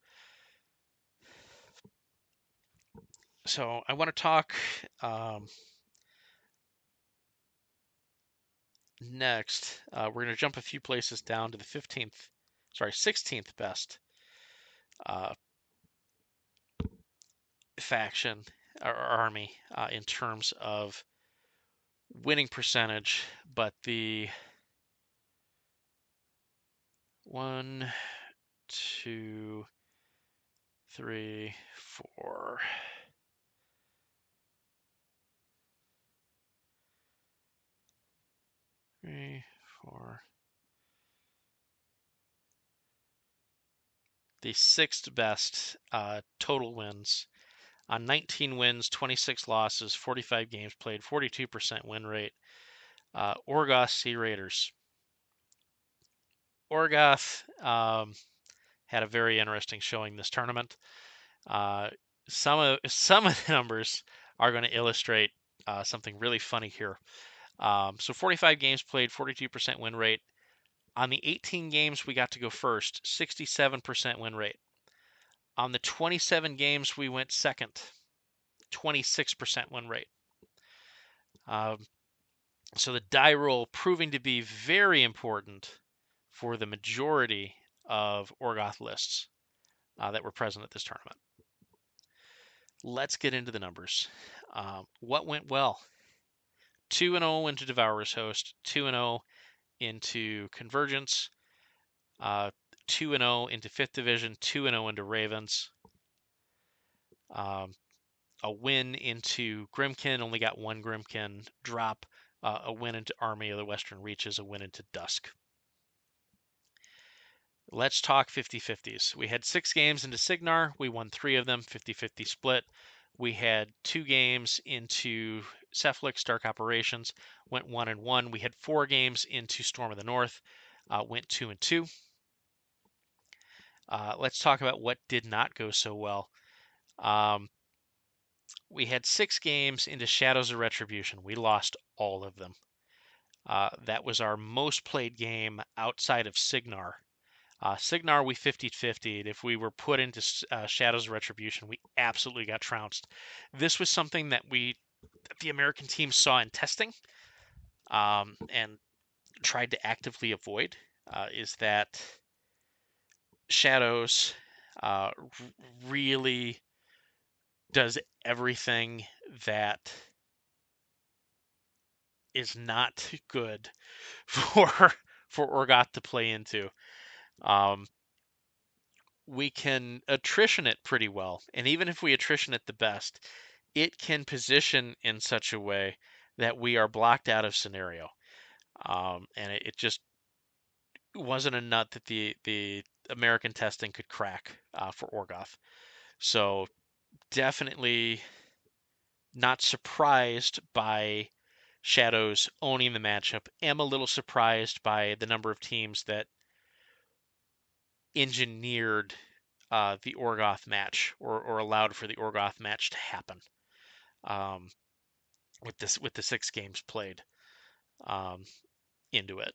So I want to talk next. We're going to jump a few places down to the 16th best faction or army in terms of winning percentage, but the 1, 2, 3, 4. Three, 4. The 6th best total wins on 19 wins, 26 losses, 45 games played, 42% win rate. Orgoth Sea Raiders. Orgoth had a very interesting showing this tournament. Some of the numbers are going to illustrate something really funny here. So 45 games played, 42% win rate. On the 18 games we got to go first, 67% win rate. On the 27 games we went second, 26% win rate. So the die roll proving to be very important for the majority of Orgoth lists that were present at this tournament. Let's get into the numbers. What went well? 2-0 into Devourer's Host, 2-0 into Convergence, 2-0 into 5th Division, 2-0 into Ravens. A win into Grimkin, only got one Grimkin drop. A win into Army of the Western Reaches, a win into Dusk. Let's talk 50-50s. We had 6 games into Signar. We won 3 of them, 50-50 split. We had 2 games into Cephalix, Dark Operations, went 1-1. We had 4 games into Storm of the North, went 2-2. Let's talk about what did not go so well. We had 6 games into Shadows of Retribution. We lost all of them. That was our most played game outside of Signar. Signar, we 50-50'd. If we were put into Shadows of Retribution, we absolutely got trounced. This was something that the American team saw in testing and tried to actively avoid, is that Shadows really does everything that is not good for Orgoth to play into. We can attrition it pretty well, and even if we attrition it the best, it can position in such a way that we are blocked out of scenario. And it just wasn't a nut that the American testing could crack for Orgoth. So definitely not surprised by Shadows owning the matchup. Am a little surprised by the number of teams that engineered the Orgoth match or allowed for the Orgoth match to happen with the 6 games played into it.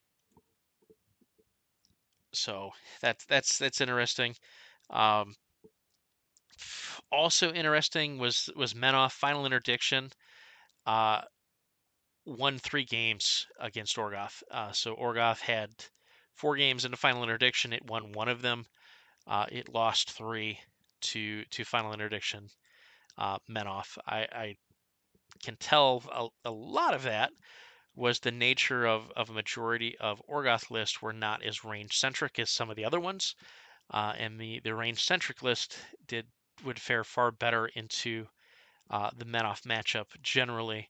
So that's interesting. Also interesting was Menoff final interdiction. Won 3 games against Orgoth. So Orgoth had 4 games into final interdiction. It won 1 of them. It lost 3 to final interdiction. Menoff. I can tell a lot of that was the nature of a majority of Orgoth lists were not as range-centric as some of the other ones. And the range-centric list would fare far better into the men-off matchup generally.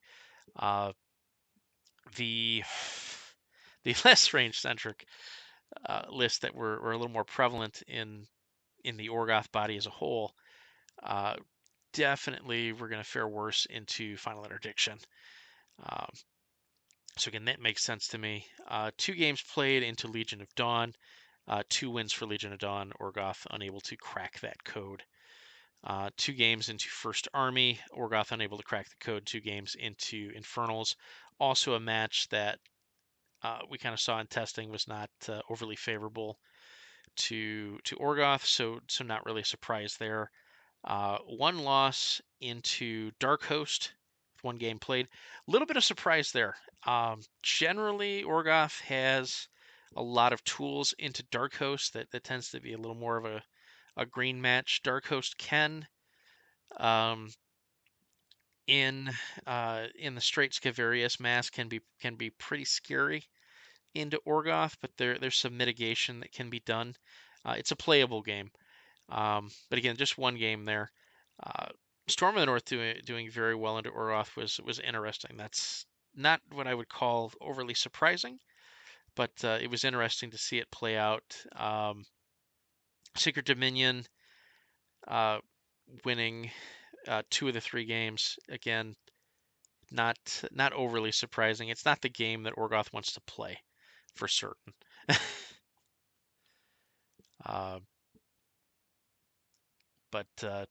The the less range-centric lists that were a little more prevalent in the Orgoth body as a whole definitely were going to fare worse into Final Interdiction. So again, that makes sense to me. 2 games played into Legion of Dawn. 2 wins for Legion of Dawn. Orgoth unable to crack that code. 2 games into First Army. Orgoth unable to crack the code. 2 games into Infernals. Also a match that we kind of saw in testing was not overly favorable to Orgoth, so not really a surprise there. 1 loss into Dark Host, 1 game played. A little bit of surprise there. Generally, Orgoth has a lot of tools into Dark Host that tends to be a little more of a green match. Dark Host can, in the straight Scaverius mass, can be pretty scary into Orgoth, but there's some mitigation that can be done. It's a playable game. But again, just 1 game there. Storm of the North doing very well into Orgoth was interesting. That's not what I would call overly surprising, but it was interesting to see it play out. Secret Dominion winning 2 of the 3 games. Again, not overly surprising. It's not the game that Orgoth wants to play, for certain. But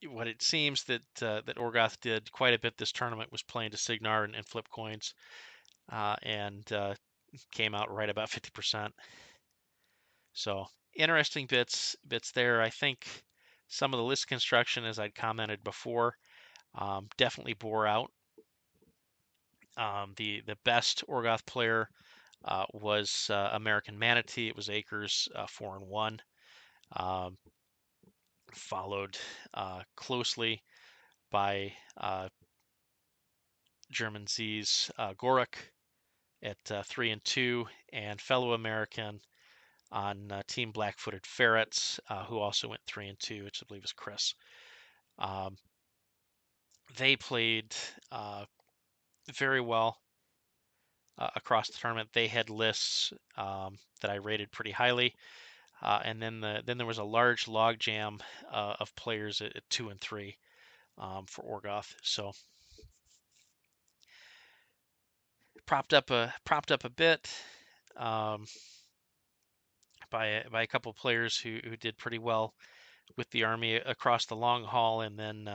what it seems that Orgoth did quite a bit this tournament was playing to Signar and flip coins, and came out right about 50%. So interesting bits there. I think some of the list construction, as I'd commented before, definitely bore out. The best Orgoth player was American Manatee. It was Acres, 4-1. Followed closely by German Z's Gorik at 3-2, and fellow American on Team Black-Footed Ferrets, who also went 3-2, which I believe is Chris. They played very well across the tournament. They had lists that I rated pretty highly, and then there was a large logjam of players at 2 and 3 for Orgoth. So propped up a bit by a couple players who did pretty well with the army across the long haul, and then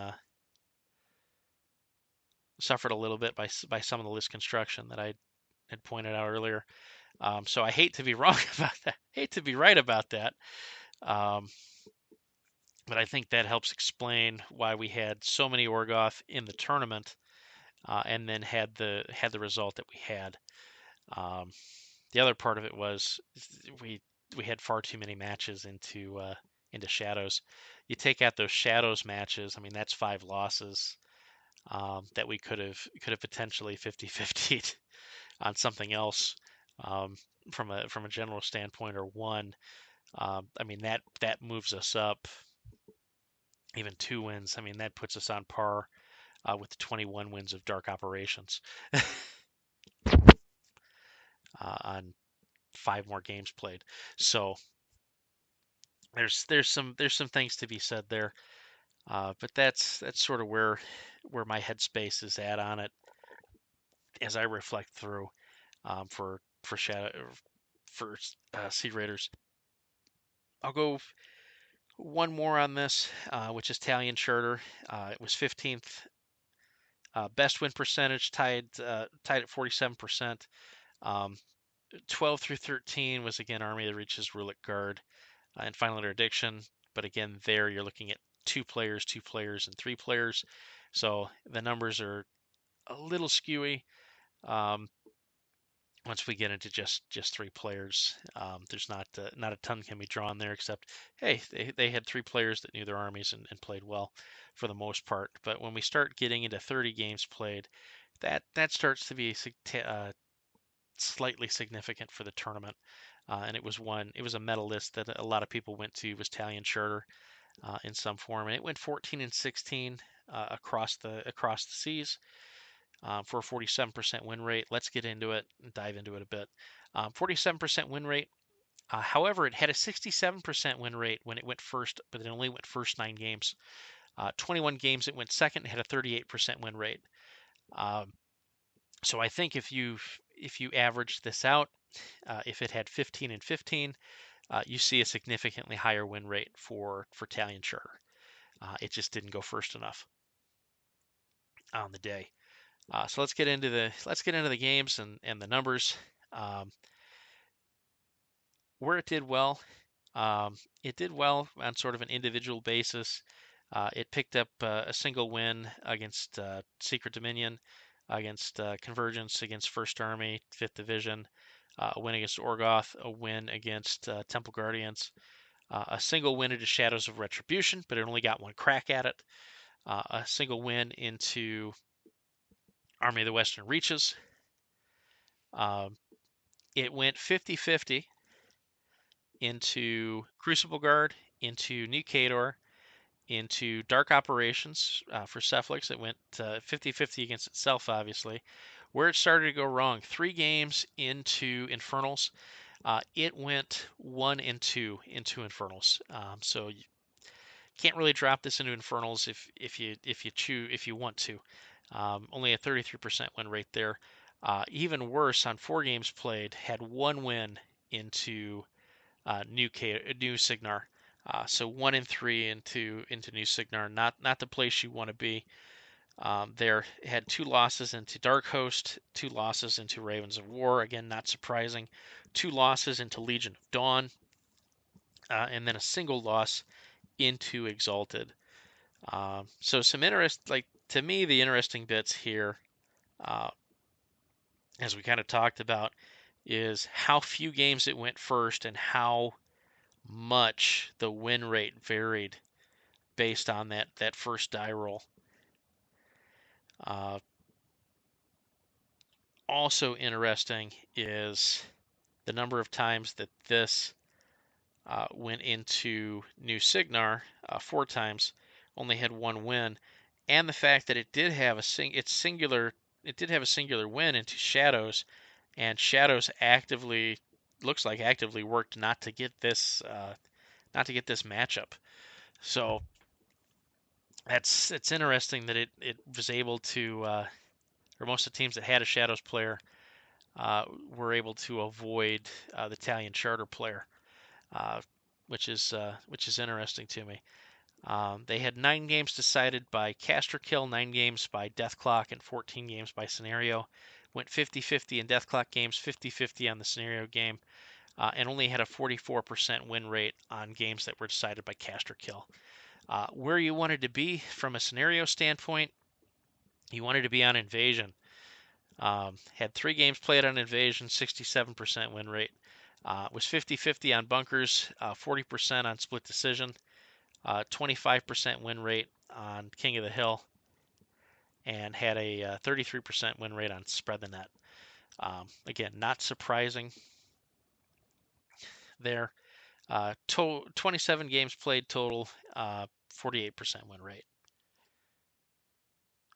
suffered a little bit by some of the list construction that I had pointed out earlier. So I hate to be wrong about that. Hate to be right about that. But I think that helps explain why we had so many Orgoth in the tournament, and then had the result that we had. The other part of it was we had far too many matches into Shadows. You take out those Shadows matches, I mean that's 5 losses that we could have potentially 50-50'd on something else, from a general standpoint, or one. I mean that moves us up even 2 wins. I mean that puts us on par with the 21 wins of Dark Operations on 5 more games played. So there's some things to be said there, but that's sort of where my headspace is at on it as I reflect through for Sea Raiders. I'll go 1 more on this, which is Talion Schurter. It was 15th best win percentage, tied at 47%. 12 through 13 was again Army that reaches Rulic Guard and Final Interdiction. But again, there you're looking at 2 players, and 3 players. So the numbers are a little skewy. Once we get into just 3 players, there's not a ton can be drawn there, except, hey, they had 3 players that knew their armies and played well for the most part. But when we start getting into 30 games played, that starts to be slightly significant for the tournament. And it was a medalist that a lot of people went to, was Talion Charter in some form, and it went 14-16 across the seas for a 47% win rate. Let's get into it and dive into it a bit. 47% win rate. However, it had a 67% win rate when it went first, but it only went first 9 games. 21 games it went second, it had a 38% win rate. So I think if you average this out, if it had 15-15, you see a significantly higher win rate for Talion Charter. It just didn't go first enough on the day. So let's get into the games and the numbers. Um, where it did well on sort of an individual basis. It picked up a single win against Secret Dominion, against Convergence, against First Army, 5th Division, a win against Orgoth, a win against Temple Guardians, a single win into Shadows of Retribution, but it only got one crack at it, a single win into Army of the Western Reaches. It went 50-50 into Crucible Guard, into New Khador, into Dark Operations for Cephalix. It went 50-50 against itself, obviously. Where it started to go wrong, 3 games into Infernals, it went 1-2 into Infernals. So you can't really drop this into Infernals if you want to. Only a 33% win rate there. Even worse, on 4 games played, had 1 win into New Signar. So 1-3 into New Signar, not the place you want to be. There had 2 losses into Dark Host, 2 losses into Ravens of War. Again, not surprising. 2 losses into Legion of Dawn, and then a single loss into Exalted. So some to me, the interesting bits here, uh, as we kind of talked about, is how few games it went first and how much the win rate varied based on that first die roll. Also interesting is the number of times that this went into New Signar, 4 times, only had 1 win, and the fact that it did have it did have a singular win into Shadows, and Shadows looks like actively worked not to get this matchup. So it's interesting that it was able to, or most of the teams that had a Shadows player were able to avoid the Talion Charter player, uh, which is interesting to me. They had 9 games decided by caster kill, 9 games by death clock, and 14 games by scenario. Went 50-50 in death clock games, 50-50 on the scenario game, and only had a 44% win rate on games that were decided by caster kill. Where you wanted to be from a scenario standpoint, you wanted to be on Invasion. Had 3 games played on Invasion, 67% win rate. Was 50-50 on Bunkers, 40% on Split Decision, 25% win rate on King of the Hill, and had a 33% win rate on Spread the Net. Again, not surprising there. 27 games played total, 48% win rate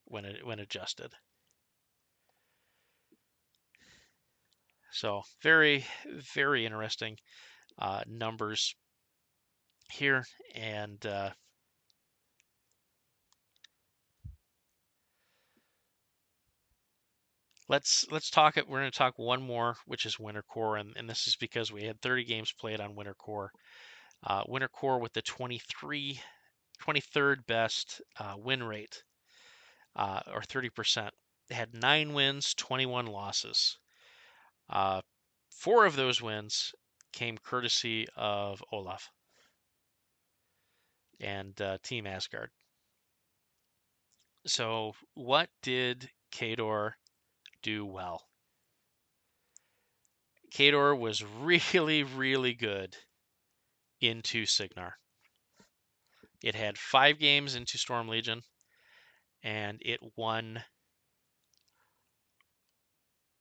when adjusted. So very, very interesting numbers here, and let's talk it. We're going to talk one more, which is Winter Core, and this is because we had 30 games played on Winter Core. Winter Core with the 23rd best win rate, or 30%. They had 9 wins, 21 losses. 4 of those wins came courtesy of Olaf and Team Asgard. So what did Khador do well? Khador was really, really good into Signar. It had 5 games into Storm Legion, and it won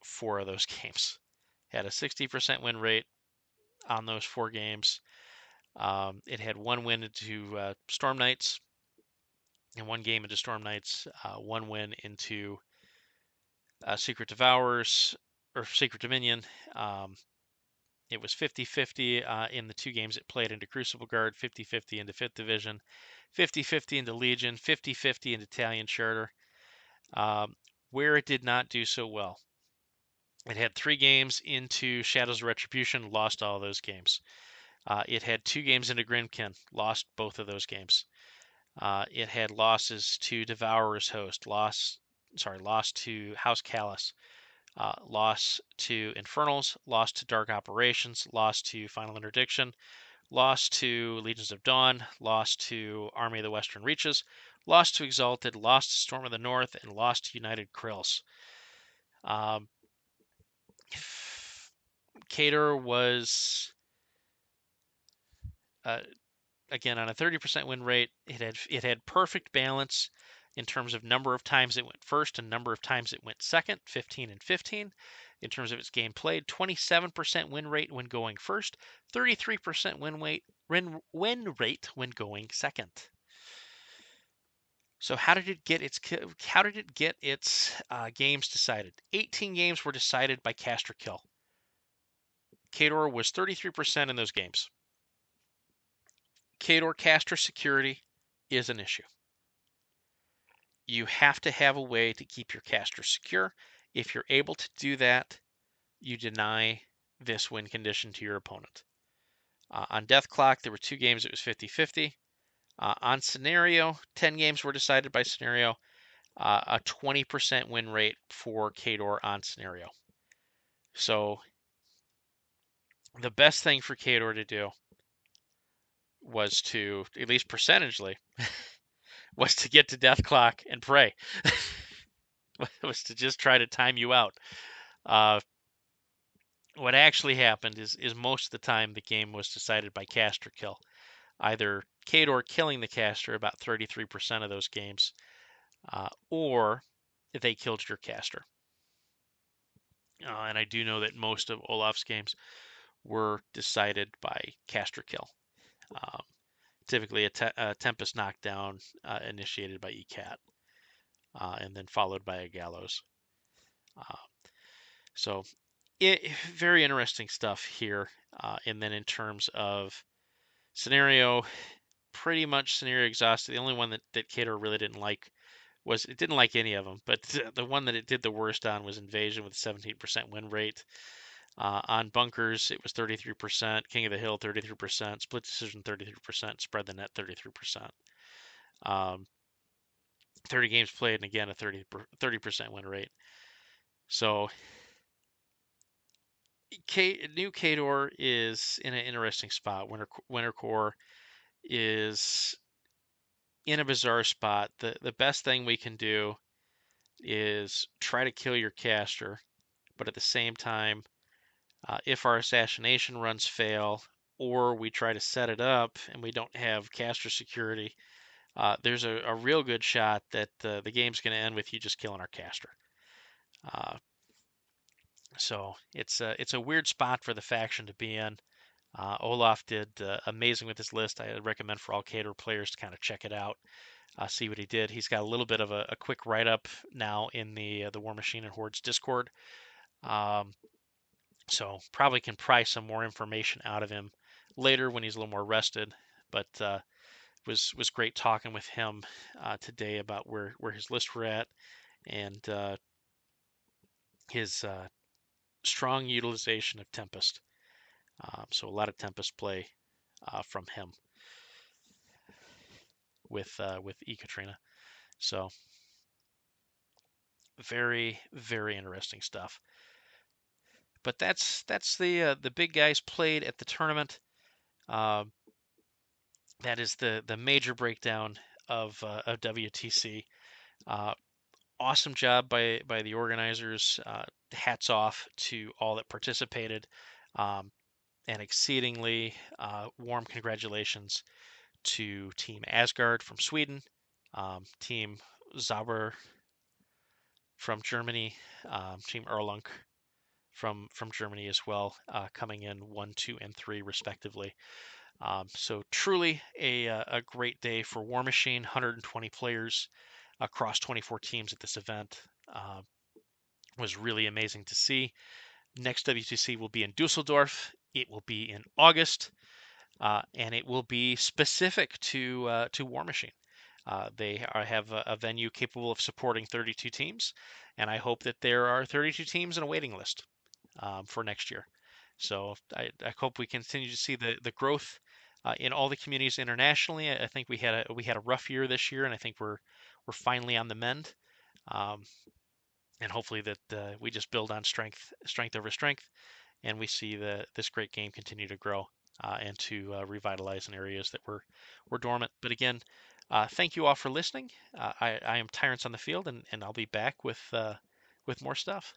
4 of those games. Had a 60% win rate on those 4 games. It had 1 win into Storm Knights, and 1 game into Storm Knights, 1 win into Secret Devourers, or Secret Dominion. It was 50-50 in the 2 games it played into Crucible Guard, 50-50 into 5th Division, 50-50 into Legion, 50-50 into Italian Charter. Where it did not do so well, it had 3 games into Shadows of Retribution, lost all of those games. It had 2 games into Grimkin, lost both of those games. It had losses to Devourer's Host, lost to House Callus, loss to Infernals, loss to Dark Operations, loss to Final Interdiction, loss to Legions of Dawn, loss to Army of the Western Reaches, loss to Exalted, loss to Storm of the North, and loss to United Krills. Cater was again on a 30% win rate. It had perfect balance in terms of number of times it went first and number of times it went second, 15 and 15. In terms of its game played, 27% win rate when going first, 33% win rate when going second. So how did it get its games decided? 18 games were decided by caster kill. Khador was 33% in those games. Khador caster security is an issue. You have to have a way to keep your caster secure. If you're able to do that, you deny this win condition to your opponent. On Death Clock, there were 2 games it was 50-50. On Scenario, 10 games were decided by Scenario. A 20% win rate for Khador on Scenario. So the best thing for Khador to do was to, at least percentagely, was to get to Death Clock and pray. Was to just try to time you out. What actually happened is most of the time the game was decided by caster kill. Either Khador killing the caster about 33% of those games, or they killed your caster. And I do know that most of Olaf's games were decided by caster kill. Typically a Tempest knockdown initiated by ECAT, and then followed by a Gallows. So very interesting stuff here. And then in terms of Scenario, pretty much Scenario exhausted. The only one that Khador really didn't like was, it didn't like any of them, but the one that it did the worst on was Invasion with a 17% win rate. On Bunkers, it was 33%, King of the Hill 33%, Split Decision 33%, Spread the Net 33%. 30 games played, and again a 30% win rate. So new Khador is in an interesting spot. Winter Core is in a bizarre spot. The best thing we can do is try to kill your caster, but at the same time, if our assassination runs fail, or we try to set it up and we don't have caster security, there's a real good shot that the game's going to end with you just killing our caster. So it's a weird spot for the faction to be in. Olaf did amazing with this list. I recommend for all Khador players to kind of check it out, see what he did. He's got a little bit of a quick write-up now in the Warmachine and Hordes Discord. So probably can pry some more information out of him later when he's a little more rested. But was great talking with him today about where his lists were at, and his strong utilization of Tempest. So a lot of Tempest play from him with Ekaterina. So very, very interesting stuff. But that's the big guys played at the tournament. That is the major breakdown of WTC. Awesome job by the organizers. Hats off to all that participated, and exceedingly warm congratulations to Team Asgard from Sweden, Team Zauber from Germany, Team Erlunk from Germany as well, coming in 1, 2, and 3 respectively. So truly a great day for Warmachine. 120 players across 24 teams at this event. Was really amazing to see. Next WTC will be in Dusseldorf. It will be in August, and it will be specific to Warmachine. Have a venue capable of supporting 32 teams, and I hope that there are 32 teams in a waiting list for next year. So I hope we continue to see the growth in all the communities internationally. I think we had a rough year this year, and I think we're finally on the mend. Um, and hopefully that we just build on strength over strength, and we see this great game continue to grow and to revitalize in areas that were dormant. But again, thank you all for listening. I am Tyrants on the field, and I'll be back with more stuff.